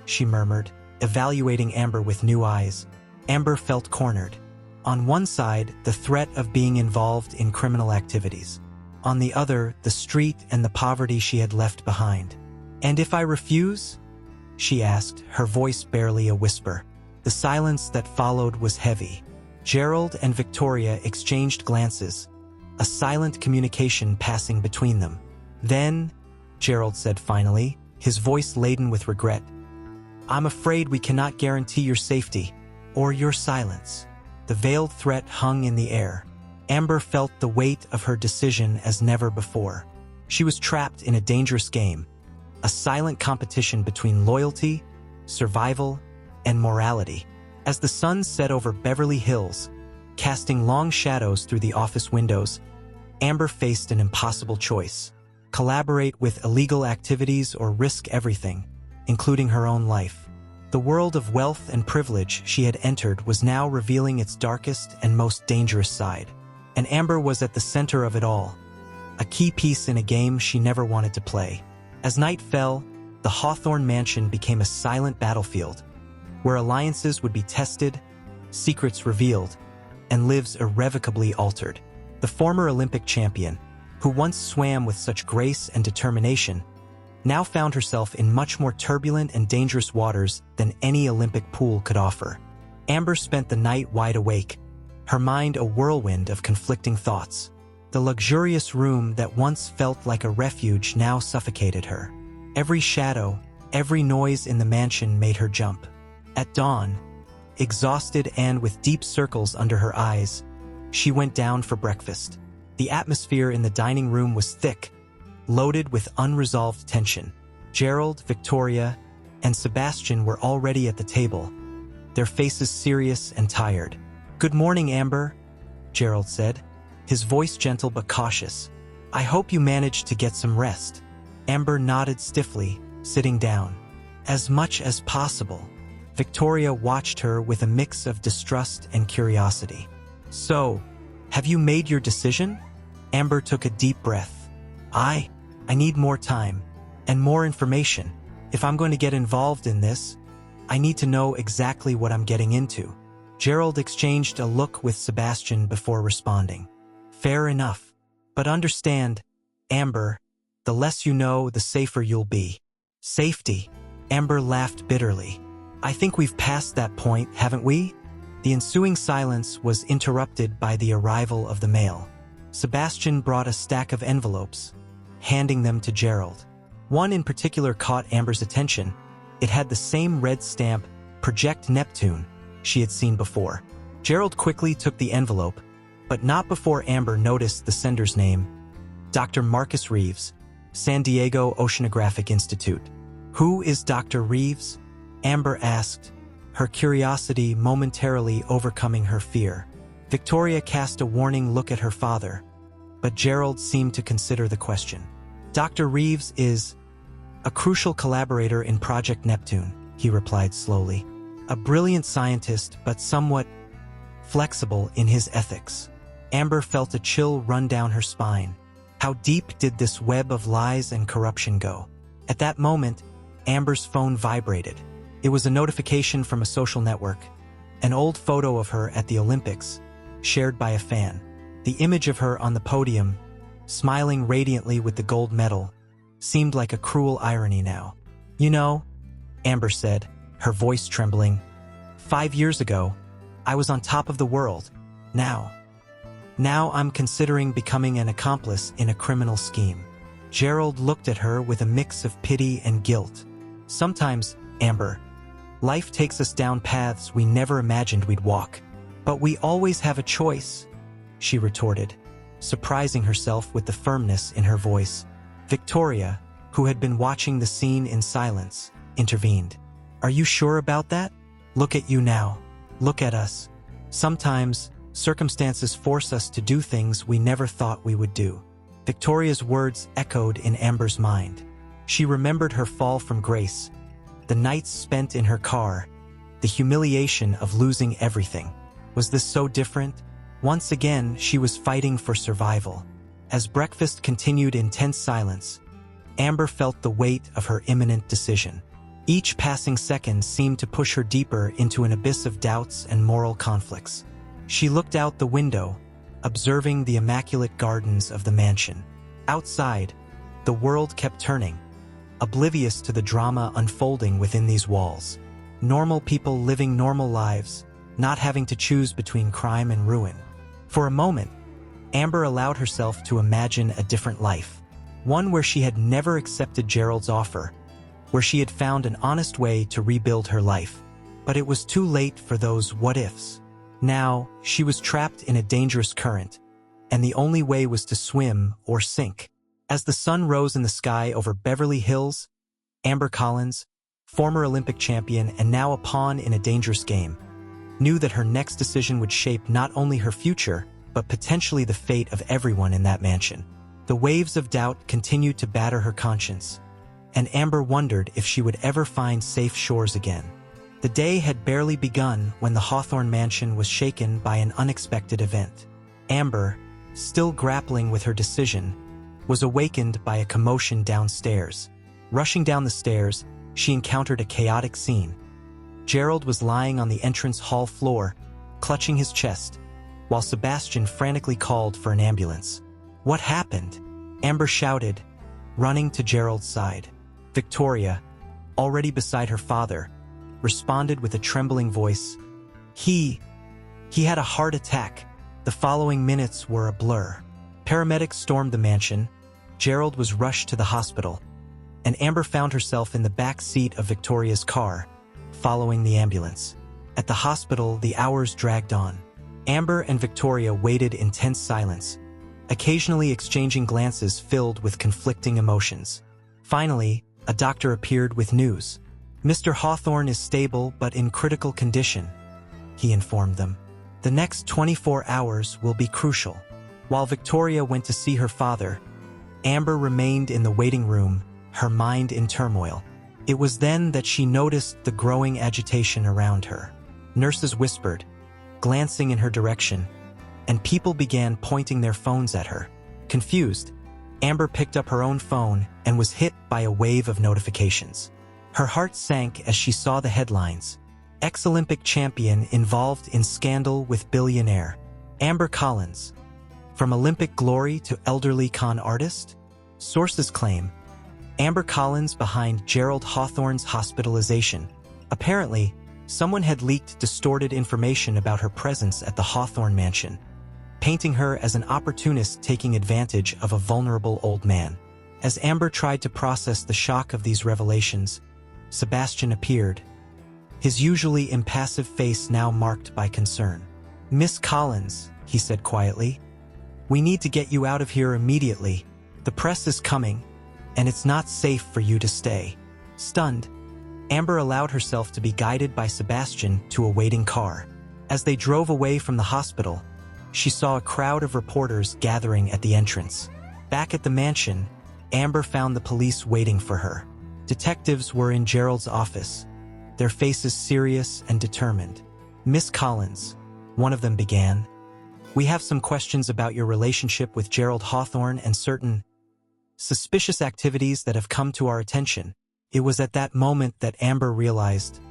she murmured, evaluating Amber with new eyes. Amber felt cornered. On one side, the threat of being involved in criminal activities. On the other, the street and the poverty she had left behind. "And if I refuse?" she asked, her voice barely a whisper. The silence that followed was heavy. Gerald and Victoria exchanged glances, a silent communication passing between them. "Then," Gerald said finally, his voice laden with regret, "I'm afraid we cannot guarantee your safety, or your silence." The veiled threat hung in the air. Amber felt the weight of her decision as never before. She was trapped in a dangerous game, a silent competition between loyalty, survival, and morality. As the sun set over Beverly Hills, casting long shadows through the office windows, Amber faced an impossible choice: collaborate with illegal activities or risk everything, including her own life. The world of wealth and privilege she had entered was now revealing its darkest and most dangerous side. And Amber was at the center of it all, a key piece in a game she never wanted to play. As night fell, the Hawthorne mansion became a silent battlefield, where alliances would be tested, secrets revealed, and lives irrevocably altered. The former Olympic champion, who once swam with such grace and determination, now found herself in much more turbulent and dangerous waters than any Olympic pool could offer. Amber spent the night wide awake, her mind a whirlwind of conflicting thoughts. The luxurious room that once felt like a refuge now suffocated her. Every shadow, every noise in the mansion made her jump. At dawn, exhausted and with deep circles under her eyes, she went down for breakfast. The atmosphere in the dining room was thick, loaded with unresolved tension. Gerald, Victoria, and Sebastian were already at the table, their faces serious and tired. "Good morning, Amber," Gerald said, his voice gentle but cautious. "I hope you managed to get some rest." Amber nodded stiffly, sitting down. "As much as possible." Victoria watched her with a mix of distrust and curiosity. "So, have you made your decision?" Amber took a deep breath. I need more time and more information. If I'm going to get involved in this, I need to know exactly what I'm getting into." Gerald exchanged a look with Sebastian before responding. "Fair enough. But understand, Amber, the less you know, the safer you'll be." "Safety?" Amber laughed bitterly. "I think we've passed that point, haven't we?" The ensuing silence was interrupted by the arrival of the mail. Sebastian brought a stack of envelopes, handing them to Gerald. One in particular caught Amber's attention. It had the same red stamp, Project Neptune, she had seen before. Gerald quickly took the envelope, but not before Amber noticed the sender's name: Dr. Marcus Reeves, San Diego Oceanographic Institute. "Who is Dr. Reeves?" Amber asked, her curiosity momentarily overcoming her fear. Victoria cast a warning look at her father, but Gerald seemed to consider the question. "Dr. Reeves is a crucial collaborator in Project Neptune," he replied slowly. "A brilliant scientist, but somewhat flexible in his ethics." Amber felt a chill run down her spine. How deep did this web of lies and corruption go? At that moment, Amber's phone vibrated. It was a notification from a social network, an old photo of her at the Olympics, shared by a fan. The image of her on the podium, smiling radiantly with the gold medal, seemed like a cruel irony now. "You know," Amber said, her voice trembling, "5 years ago, I was on top of the world. Now I'm considering becoming an accomplice in a criminal scheme." Gerald looked at her with a mix of pity and guilt. "Sometimes, Amber, life takes us down paths we never imagined we'd walk. But we always have a choice," she retorted, surprising herself with the firmness in her voice. Victoria, who had been watching the scene in silence, intervened. "Are you sure about that? Look at you now. Look at us. Sometimes, circumstances force us to do things we never thought we would do." Victoria's words echoed in Amber's mind. She remembered her fall from grace, the nights spent in her car, the humiliation of losing everything. Was this so different? Once again, she was fighting for survival. As breakfast continued in tense silence, Amber felt the weight of her imminent decision. Each passing second seemed to push her deeper into an abyss of doubts and moral conflicts. She looked out the window, observing the immaculate gardens of the mansion. Outside, the world kept turning, oblivious to the drama unfolding within these walls. Normal people living normal lives, not having to choose between crime and ruin. For a moment, Amber allowed herself to imagine a different life, one where she had never accepted Gerald's offer, where she had found an honest way to rebuild her life. But it was too late for those what-ifs. Now, she was trapped in a dangerous current, and the only way was to swim or sink. As the sun rose in the sky over Beverly Hills, Amber Collins, former Olympic champion and now a pawn in a dangerous game, knew that her next decision would shape not only her future, but potentially the fate of everyone in that mansion. The waves of doubt continued to batter her conscience, and Amber wondered if she would ever find safe shores again. The day had barely begun when the Hawthorne mansion was shaken by an unexpected event. Amber, still grappling with her decision, was awakened by a commotion downstairs. Rushing down the stairs, she encountered a chaotic scene. Gerald was lying on the entrance hall floor, clutching his chest, while Sebastian frantically called for an ambulance. "What happened?" Amber shouted, running to Gerald's side. Victoria, already beside her father, responded with a trembling voice. He had a heart attack." The following minutes were a blur. Paramedics stormed the mansion, Gerald was rushed to the hospital, and Amber found herself in the back seat of Victoria's car, following the ambulance. At the hospital, the hours dragged on. Amber and Victoria waited in tense silence, occasionally exchanging glances filled with conflicting emotions. Finally, a doctor appeared with news. "Mr. Hawthorne is stable but in critical condition," he informed them. "The next 24 hours will be crucial." While Victoria went to see her father, Amber remained in the waiting room, her mind in turmoil. It was then that she noticed the growing agitation around her. Nurses whispered, glancing in her direction, and people began pointing their phones at her. Confused, Amber picked up her own phone and was hit by a wave of notifications. Her heart sank as she saw the headlines. Ex-Olympic champion involved in scandal with billionaire. Amber Collins. From Olympic glory to elderly con artist? Sources claim Amber Collins behind Gerald Hawthorne's hospitalization. Apparently, someone had leaked distorted information about her presence at the Hawthorne mansion, painting her as an opportunist taking advantage of a vulnerable old man. As Amber tried to process the shock of these revelations, Sebastian appeared, his usually impassive face now marked by concern. "Miss Collins," he said quietly, "we need to get you out of here immediately. The press is coming, and it's not safe for you to stay." Stunned, Amber allowed herself to be guided by Sebastian to a waiting car. As they drove away from the hospital, she saw a crowd of reporters gathering at the entrance. Back at the mansion, Amber found the police waiting for her. Detectives were in Gerald's office, their faces serious and determined. "Miss Collins," one of them began, "we have some questions about your relationship with Gerald Hawthorne and certain suspicious activities that have come to our attention." It was at that moment that Amber realized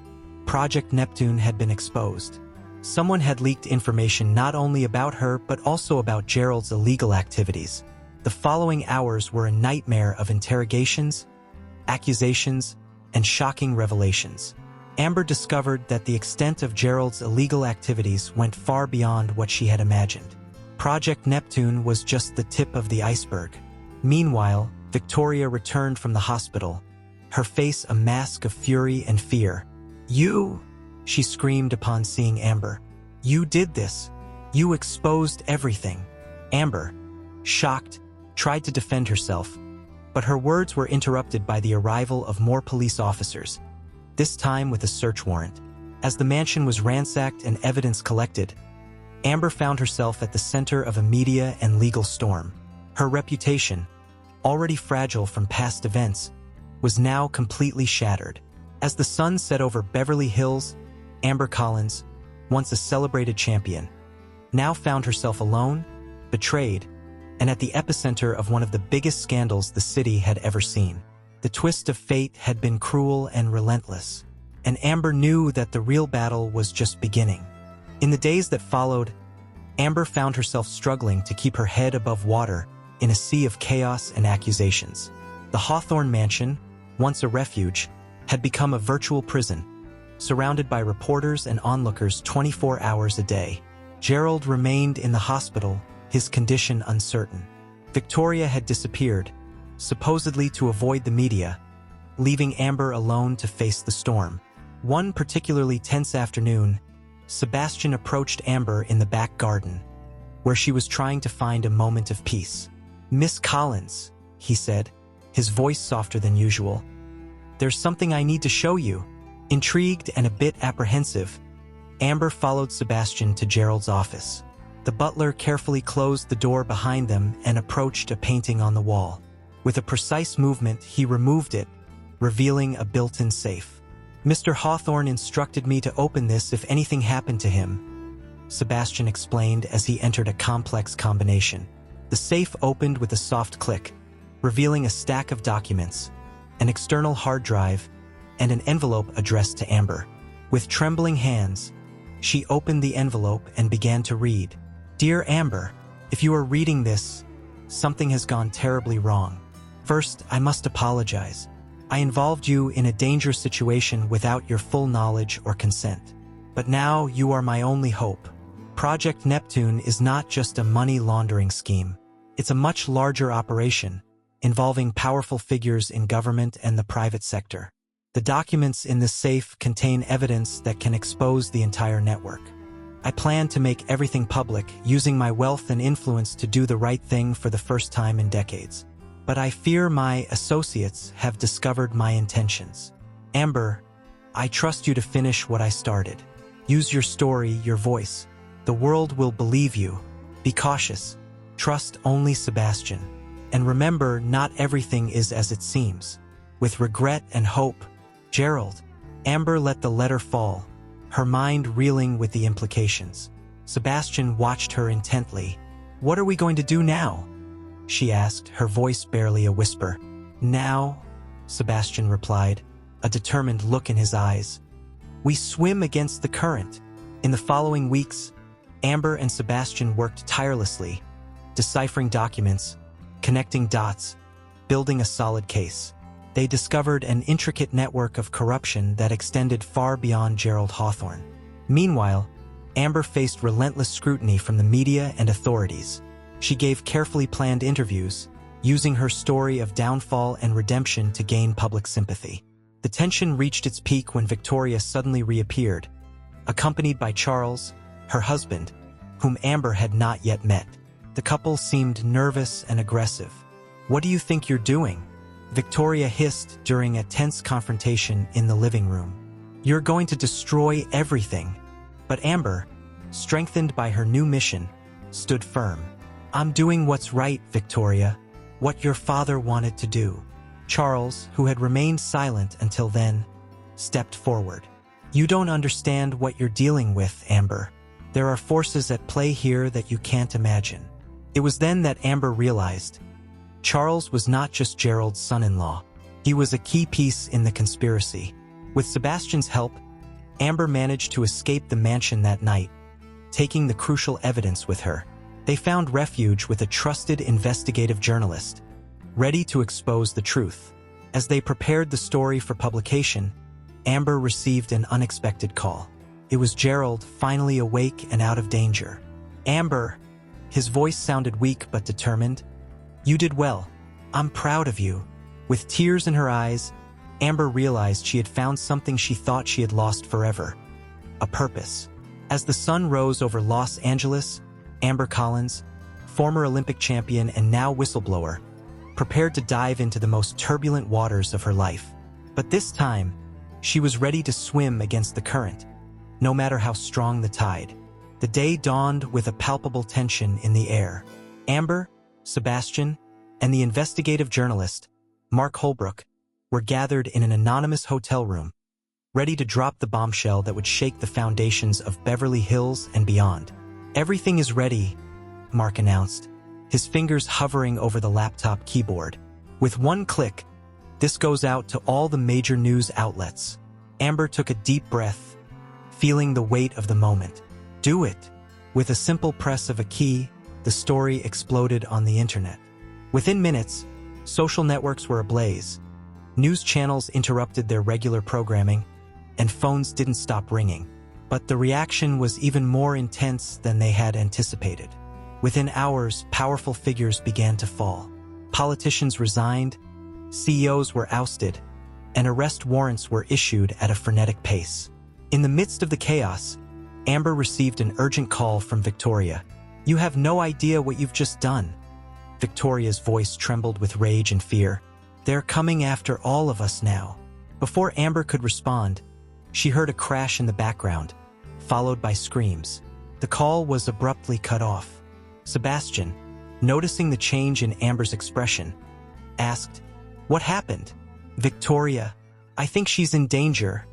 Project Neptune had been exposed. Someone had leaked information not only about her but also about Gerald's illegal activities. The following hours were a nightmare of interrogations, accusations, and shocking revelations. Amber discovered that the extent of Gerald's illegal activities went far beyond what she had imagined. Project Neptune was just the tip of the iceberg. Meanwhile, Victoria returned from the hospital, her face a mask of fury and fear. "You," she screamed upon seeing Amber. "You did this. You exposed everything." Amber, shocked, tried to defend herself, but her words were interrupted by the arrival of more police officers, this time with a search warrant. As the mansion was ransacked and evidence collected, Amber found herself at the center of a media and legal storm. Her reputation, already fragile from past events, was now completely shattered. As the sun set over Beverly Hills, Amber Collins, once a celebrated champion, now found herself alone, betrayed, and at the epicenter of one of the biggest scandals the city had ever seen. The twist of fate had been cruel and relentless, and Amber knew that the real battle was just beginning. In the days that followed, Amber found herself struggling to keep her head above water in a sea of chaos and accusations. The Hawthorne mansion, once a refuge, had become a virtual prison, surrounded by reporters and onlookers 24 hours a day. Gerald remained in the hospital, his condition uncertain. Victoria had disappeared, supposedly to avoid the media, leaving Amber alone to face the storm. One particularly tense afternoon, Sebastian approached Amber in the back garden, where she was trying to find a moment of peace. "Miss Collins," he said, his voice softer than usual, There's something I need to show you." Intrigued and a bit apprehensive, Amber followed Sebastian to Gerald's office. The butler carefully closed the door behind them and approached a painting on the wall. With a precise movement, he removed it, revealing a built-in safe. "Mr. Hawthorne instructed me to open this if anything happened to him," Sebastian explained as he entered a complex combination. The safe opened with a soft click, revealing a stack of documents, an external hard drive, and an envelope addressed to Amber. With trembling hands, she opened the envelope and began to read. "Dear Amber, if you are reading this, something has gone terribly wrong. First, I must apologize. I involved you in a dangerous situation without your full knowledge or consent. But now you are my only hope. Project Neptune is not just a money laundering scheme. It's a much larger operation, involving powerful figures in government and the private sector. The documents in this safe contain evidence that can expose the entire network. I plan to make everything public, using my wealth and influence to do the right thing for the first time in decades. But I fear my associates have discovered my intentions. Amber, I trust you to finish what I started. Use your story, your voice. The world will believe you. Be cautious. Trust only Sebastian. And remember, not everything is as it seems. With regret and hope, Gerald." Amber let the letter fall, her mind reeling with the implications. Sebastian watched her intently. "What are we going to do now?" she asked, her voice barely a whisper. "Now," Sebastian replied, a determined look in his eyes, "we swim against the current." In the following weeks, Amber and Sebastian worked tirelessly, deciphering documents, connecting dots, building a solid case. They discovered an intricate network of corruption that extended far beyond Gerald Hawthorne. Meanwhile, Amber faced relentless scrutiny from the media and authorities. She gave carefully planned interviews, using her story of downfall and redemption to gain public sympathy. The tension reached its peak when Victoria suddenly reappeared, accompanied by Charles, her husband, whom Amber had not yet met. The couple seemed nervous and aggressive. "What do you think you're doing?" Victoria hissed during a tense confrontation in the living room. "You're going to destroy everything." But Amber, strengthened by her new mission, stood firm. "I'm doing what's right, Victoria. What your father wanted to do." Charles, who had remained silent until then, stepped forward. "You don't understand what you're dealing with, Amber. There are forces at play here that you can't imagine." It was then that Amber realized Charles was not just Gerald's son-in-law. He was a key piece in the conspiracy. With Sebastian's help, Amber managed to escape the mansion that night, taking the crucial evidence with her. They found refuge with a trusted investigative journalist, ready to expose the truth. As they prepared the story for publication, Amber received an unexpected call. It was Gerald, finally awake and out of danger. "Amber," his voice sounded weak but determined, "you did well. I'm proud of you." With tears in her eyes, Amber realized she had found something she thought she had lost forever: a purpose. As the sun rose over Los Angeles, Amber Collins, former Olympic champion and now whistleblower, prepared to dive into the most turbulent waters of her life. But this time, she was ready to swim against the current, no matter how strong the tide. The day dawned with a palpable tension in the air. Amber, Sebastian, and the investigative journalist, Mark Holbrook, were gathered in an anonymous hotel room, ready to drop the bombshell that would shake the foundations of Beverly Hills and beyond. "Everything is ready," Mark announced, his fingers hovering over the laptop keyboard. "With one click, this goes out to all the major news outlets." Amber took a deep breath, feeling the weight of the moment. "Do it." With a simple press of a key, the story exploded on the internet. Within minutes, social networks were ablaze. News channels interrupted their regular programming, and phones didn't stop ringing. But the reaction was even more intense than they had anticipated. Within hours, powerful figures began to fall. Politicians resigned, CEOs were ousted, and arrest warrants were issued at a frenetic pace. In the midst of the chaos, Amber received an urgent call from Victoria. "You have no idea what you've just done." Victoria's voice trembled with rage and fear. "They're coming after all of us now." Before Amber could respond, she heard a crash in the background, followed by screams. The call was abruptly cut off. Sebastian, noticing the change in Amber's expression, asked, "What happened?" "Victoria, I think she's in danger,"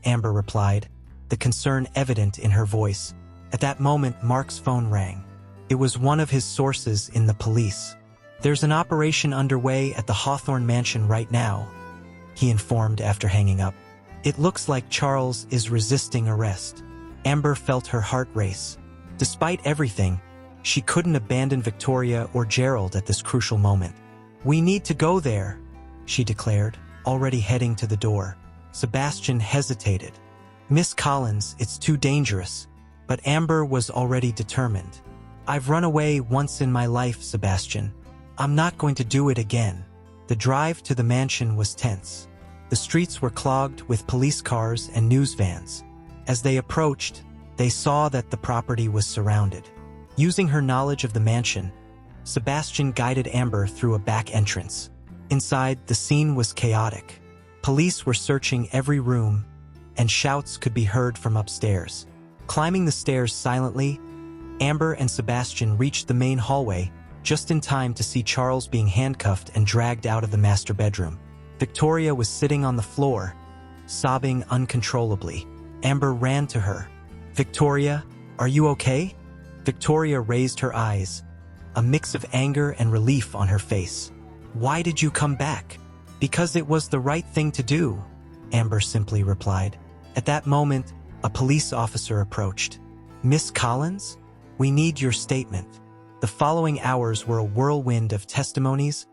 Amber replied, the concern evident in her voice. At that moment, Mark's phone rang. It was one of his sources in the police. "There's an operation underway at the Hawthorne mansion right now," he informed after hanging up. "It looks like Charles is resisting arrest." Amber felt her heart race. Despite everything, she couldn't abandon Victoria or Gerald at this crucial moment. "We need to go there," she declared, already heading to the door. Sebastian hesitated. "Miss Collins, it's too dangerous." But Amber was already determined. "I've run away once in my life, Sebastian. I'm not going to do it again." The drive to the mansion was tense. The streets were clogged with police cars and news vans. As they approached, they saw that the property was surrounded. Using her knowledge of the mansion, Sebastian guided Amber through a back entrance. Inside, the scene was chaotic. Police were searching every room, and shouts could be heard from upstairs. Climbing the stairs silently, Amber and Sebastian reached the main hallway just in time to see Charles being handcuffed and dragged out of the master bedroom. Victoria was sitting on the floor, sobbing uncontrollably. Amber ran to her. "Victoria, are you okay?" Victoria raised her eyes, a mix of anger and relief on her face. "Why did you come back?" "Because it was the right thing to do," Amber simply replied. At that moment, a police officer approached. "Miss Collins, we need your statement." The following hours were a whirlwind of testimonies,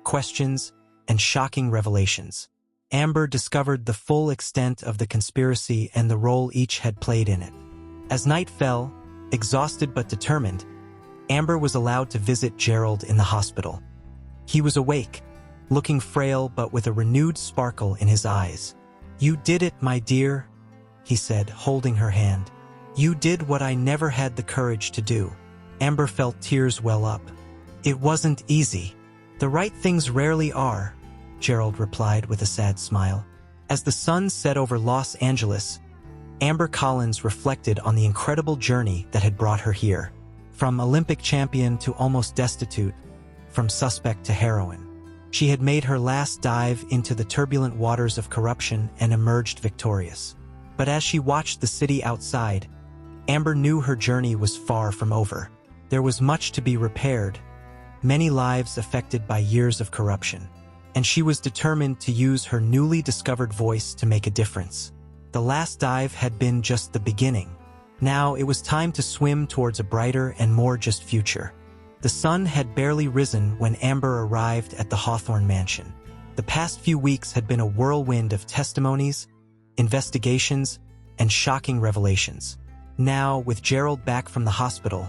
questions, and shocking revelations. Amber discovered the full extent of the conspiracy and the role each had played in it. As night fell, exhausted but determined, Amber was allowed to visit Gerald in the hospital. He was awake, looking frail but with a renewed sparkle in his eyes. "You did it, my dear," he said, holding her hand. "You did what I never had the courage to do." Amber felt tears well up. "It wasn't easy. The right things rarely are," Gerald replied with a sad smile. As the sun set over Los Angeles, Amber Collins reflected on the incredible journey that had brought her here. From Olympic champion to almost destitute, from suspect to heroine. She had made her last dive into the turbulent waters of corruption and emerged victorious. But as she watched the city outside, Amber knew her journey was far from over. There was much to be repaired, many lives affected by years of corruption, and she was determined to use her newly discovered voice to make a difference. The last dive had been just the beginning. Now it was time to swim towards a brighter and more just future. The sun had barely risen when Amber arrived at the Hawthorne mansion. The past few weeks had been a whirlwind of testimonies, investigations, and shocking revelations. Now, with Gerald back from the hospital,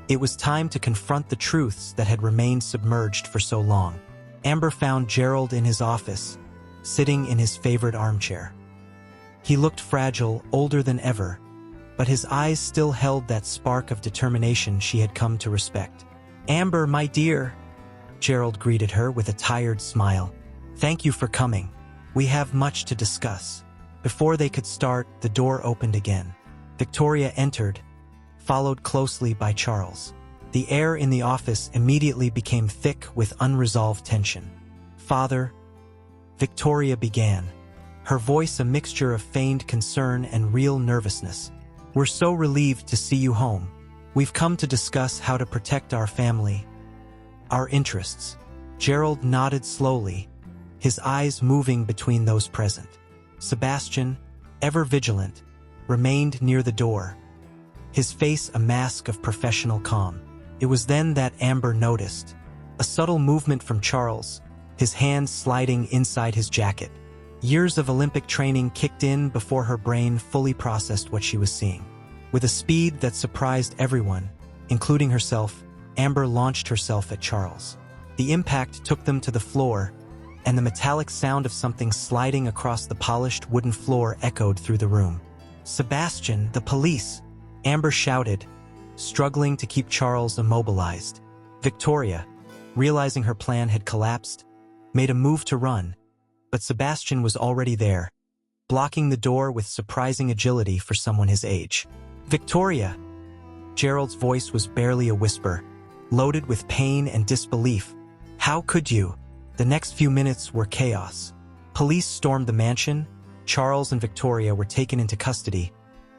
it was time to confront the truths that had remained submerged for so long. Amber found Gerald in his office, sitting in his favorite armchair. He looked fragile, older than ever, but his eyes still held that spark of determination she had come to respect. "Amber, my dear," Gerald greeted her with a tired smile. "Thank you for coming. We have much to discuss." Before they could start, the door opened again. Victoria entered, followed closely by Charles. The air in the office immediately became thick with unresolved tension. "Father," Victoria began, her voice a mixture of feigned concern and real nervousness. "We're so relieved to see you home. We've come to discuss how to protect our family, our interests." Gerald nodded slowly, his eyes moving between those present. Sebastian, ever vigilant, remained near the door, his face a mask of professional calm. It was then that Amber noticed a subtle movement from Charles, his hand sliding inside his jacket. Years of Olympic training kicked in before her brain fully processed what she was seeing. With a speed that surprised everyone, including herself, Amber launched herself at Charles. The impact took them to the floor, and the metallic sound of something sliding across the polished wooden floor echoed through the room. "Sebastian, the police!" Amber shouted, struggling to keep Charles immobilized. Victoria, realizing her plan had collapsed, made a move to run, but Sebastian was already there, blocking the door with surprising agility for someone his age. "Victoria!" Gerald's voice was barely a whisper, loaded with pain and disbelief. "How could you?" The next few minutes were chaos. Police stormed the mansion, Charles and Victoria were taken into custody,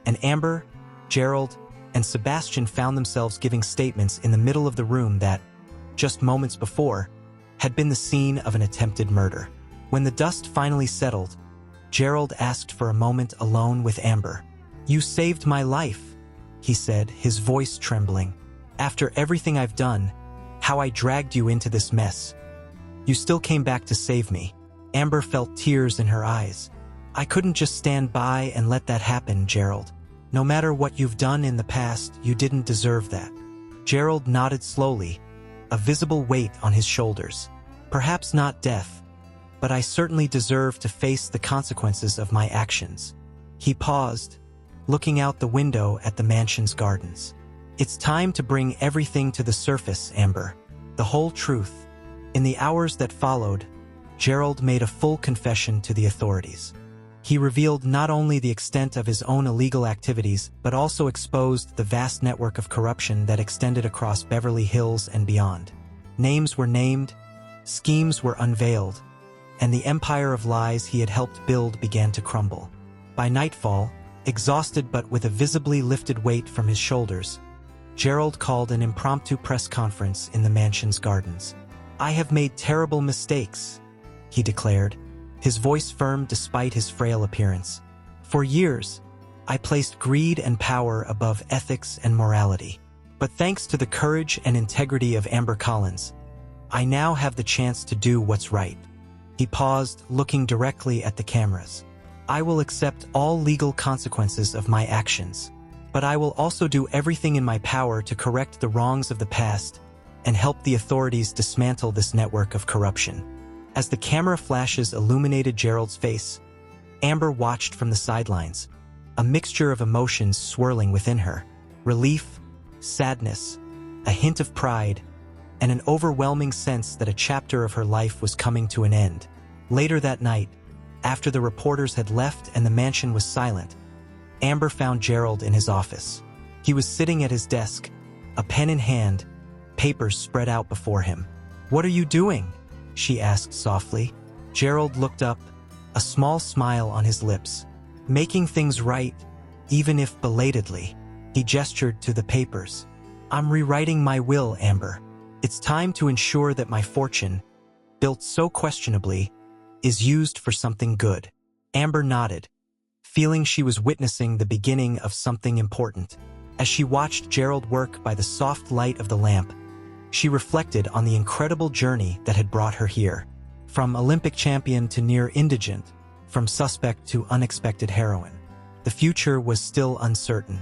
and Amber, Gerald, and Sebastian found themselves giving statements in the middle of the room that, just moments before, had been the scene of an attempted murder. When the dust finally settled, Gerald asked for a moment alone with Amber. "You saved my life," he said, his voice trembling. "After everything I've done, how I dragged you into this mess, you still came back to save me." Amber felt tears in her eyes. "I couldn't just stand by and let that happen, Gerald. No matter what you've done in the past, you didn't deserve that." Gerald nodded slowly, a visible weight on his shoulders. "Perhaps not death, but I certainly deserve to face the consequences of my actions." He paused, looking out the window at the mansion's gardens. "It's time to bring everything to the surface, Amber. The whole truth." In the hours that followed, Gerald made a full confession to the authorities. He revealed not only the extent of his own illegal activities, but also exposed the vast network of corruption that extended across Beverly Hills and beyond. Names were named, schemes were unveiled, and the empire of lies he had helped build began to crumble. By nightfall, exhausted but with a visibly lifted weight from his shoulders, Gerald called an impromptu press conference in the mansion's gardens. "I have made terrible mistakes," he declared, his voice firm despite his frail appearance. "For years, I placed greed and power above ethics and morality. But thanks to the courage and integrity of Amber Collins, I now have the chance to do what's right." He paused, looking directly at the cameras. "I will accept all legal consequences of my actions, but I will also do everything in my power to correct the wrongs of the past and help the authorities dismantle this network of corruption." As the camera flashes illuminated Gerald's face, Amber watched from the sidelines, a mixture of emotions swirling within her: relief, sadness, a hint of pride, and an overwhelming sense that a chapter of her life was coming to an end. Later that night, after the reporters had left and the mansion was silent, Amber found Gerald in his office. He was sitting at his desk, a pen in hand, papers spread out before him. "What are you doing?" she asked softly. Gerald looked up, a small smile on his lips. "Making things right, even if belatedly." He gestured to the papers. "I'm rewriting my will, Amber. It's time to ensure that my fortune, built so questionably, is used for something good." Amber nodded, feeling she was witnessing the beginning of something important. As she watched Gerald work by the soft light of the lamp, she reflected on the incredible journey that had brought her here. From Olympic champion to near indigent, from suspect to unexpected heroine. The future was still uncertain.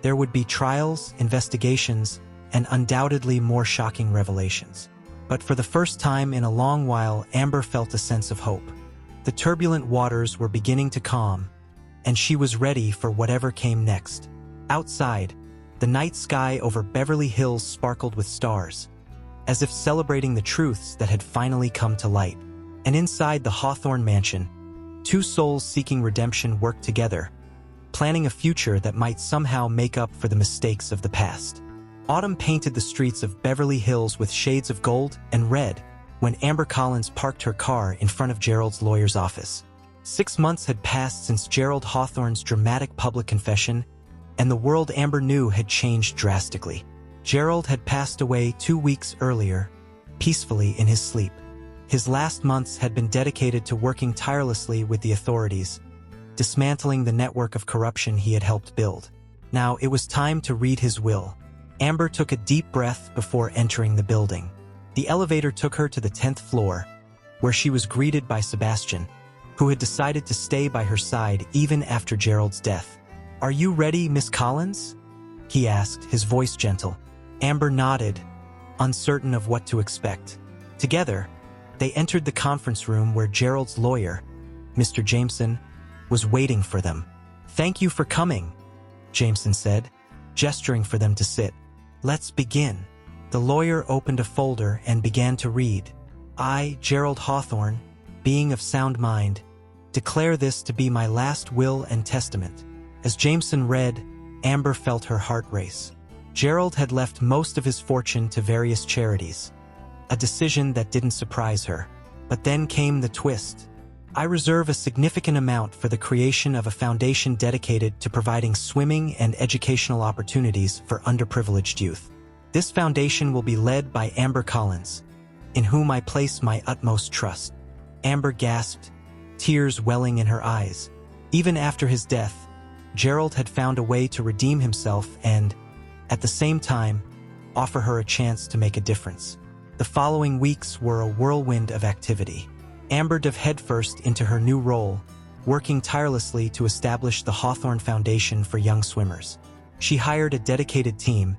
There would be trials, investigations, and undoubtedly more shocking revelations. But for the first time in a long while, Amber felt a sense of hope. The turbulent waters were beginning to calm, and she was ready for whatever came next. Outside, the night sky over Beverly Hills sparkled with stars, as if celebrating the truths that had finally come to light. And inside the Hawthorne mansion, two souls seeking redemption worked together, planning a future that might somehow make up for the mistakes of the past. Autumn painted the streets of Beverly Hills with shades of gold and red when Amber Collins parked her car in front of Gerald's lawyer's office. 6 months had passed since Gerald Hawthorne's dramatic public confession, and the world Amber knew had changed drastically. Gerald had passed away 2 weeks earlier, peacefully in his sleep. His last months had been dedicated to working tirelessly with the authorities, dismantling the network of corruption he had helped build. Now it was time to read his will. Amber took a deep breath before entering the building. The elevator took her to the 10th floor, where she was greeted by Sebastian, who had decided to stay by her side even after Gerald's death. "Are you ready, Miss Collins?" he asked, his voice gentle. Amber nodded, uncertain of what to expect. Together, they entered the conference room where Gerald's lawyer, Mr. Jameson, was waiting for them. "Thank you for coming," Jameson said, gesturing for them to sit. "Let's begin." The lawyer opened a folder and began to read. "I, Gerald Hawthorne, being of sound mind, declare this to be my last will and testament. As Jameson read, Amber felt her heart race. Gerald had left most of his fortune to various charities, a decision that didn't surprise her. But then came the twist. I reserve a significant amount for the creation of a foundation dedicated to providing swimming and educational opportunities for underprivileged youth. This foundation will be led by Amber Collins, in whom I place my utmost trust. Amber gasped, tears welling in her eyes. Even after his death, Gerald had found a way to redeem himself and, at the same time, offer her a chance to make a difference. The following weeks were a whirlwind of activity. Amber dove headfirst into her new role, working tirelessly to establish the Hawthorne Foundation for young swimmers. She hired a dedicated team,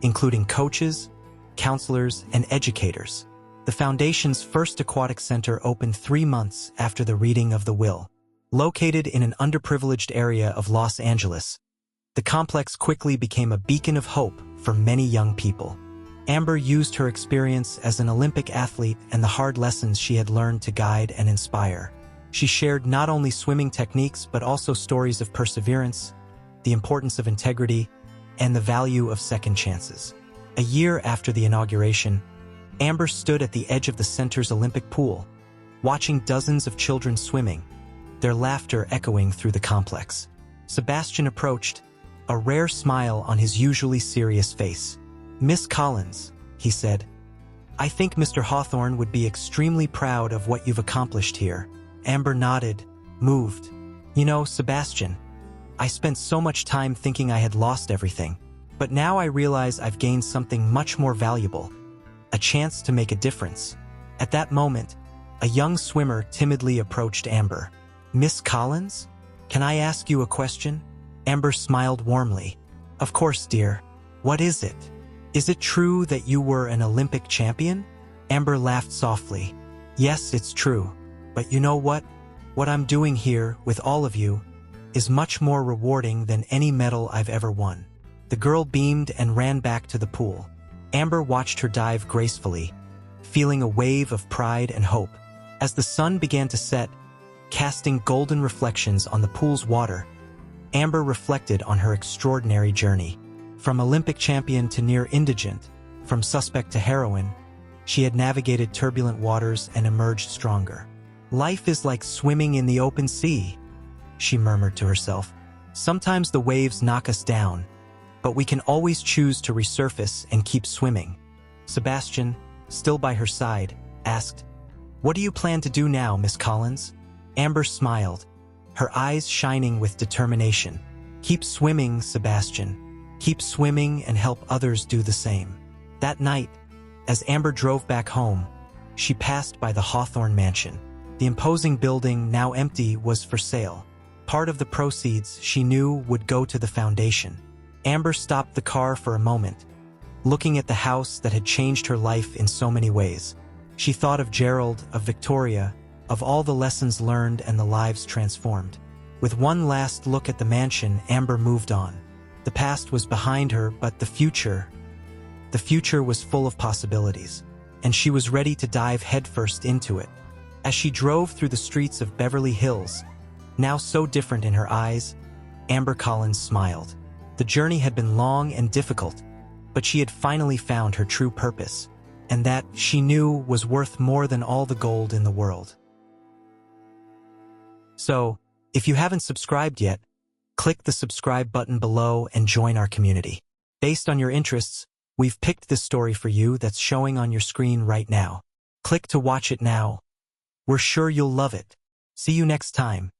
including coaches, counselors, and educators. The Foundation's first aquatic center opened 3 months after the reading of the will. Located in an underprivileged area of Los Angeles, the complex quickly became a beacon of hope for many young people. Amber used her experience as an Olympic athlete and the hard lessons she had learned to guide and inspire. She shared not only swimming techniques but also stories of perseverance, the importance of integrity, and the value of second chances. A year after the inauguration, Amber stood at the edge of the center's Olympic pool, watching dozens of children swimming, their laughter echoing through the complex. Sebastian approached, a rare smile on his usually serious face. "Miss Collins," he said, "I think Mr. Hawthorne would be extremely proud of what you've accomplished here." Amber nodded, moved. "You know, Sebastian, I spent so much time thinking I had lost everything, but now I realize I've gained something much more valuable, a chance to make a difference." At that moment, a young swimmer timidly approached Amber. "Miss Collins, can I ask you a question?" Amber smiled warmly. "Of course, dear. What is it? Is it true that you were an Olympic champion?" Amber laughed softly. "Yes, it's true. But you know what? What I'm doing here with all of you is much more rewarding than any medal I've ever won." The girl beamed and ran back to the pool. Amber watched her dive gracefully, feeling a wave of pride and hope. As the sun began to set, casting golden reflections on the pool's water, Amber reflected on her extraordinary journey. From Olympic champion to near indigent, from suspect to heroine, she had navigated turbulent waters and emerged stronger. "Life is like swimming in the open sea," she murmured to herself. "Sometimes the waves knock us down, but we can always choose to resurface and keep swimming." Sebastian, still by her side, asked, "What do you plan to do now, Miss Collins?" Amber smiled, her eyes shining with determination. "Keep swimming, Sebastian. Keep swimming and help others do the same." That night, as Amber drove back home, she passed by the Hawthorne Mansion. The imposing building, now empty, was for sale. Part of the proceeds, she knew, would go to the foundation. Amber stopped the car for a moment, looking at the house that had changed her life in so many ways. She thought of Gerald, of Victoria, of all the lessons learned and the lives transformed. With one last look at the mansion, Amber moved on. The past was behind her, but the future was full of possibilities, and she was ready to dive headfirst into it. As she drove through the streets of Beverly Hills, now so different in her eyes, Amber Collins smiled. The journey had been long and difficult, but she had finally found her true purpose, and that, she knew, was worth more than all the gold in the world. So, if you haven't subscribed yet, click the subscribe button below and join our community. Based on your interests, we've picked this story for you that's showing on your screen right now. Click to watch it now. We're sure you'll love it. See you next time.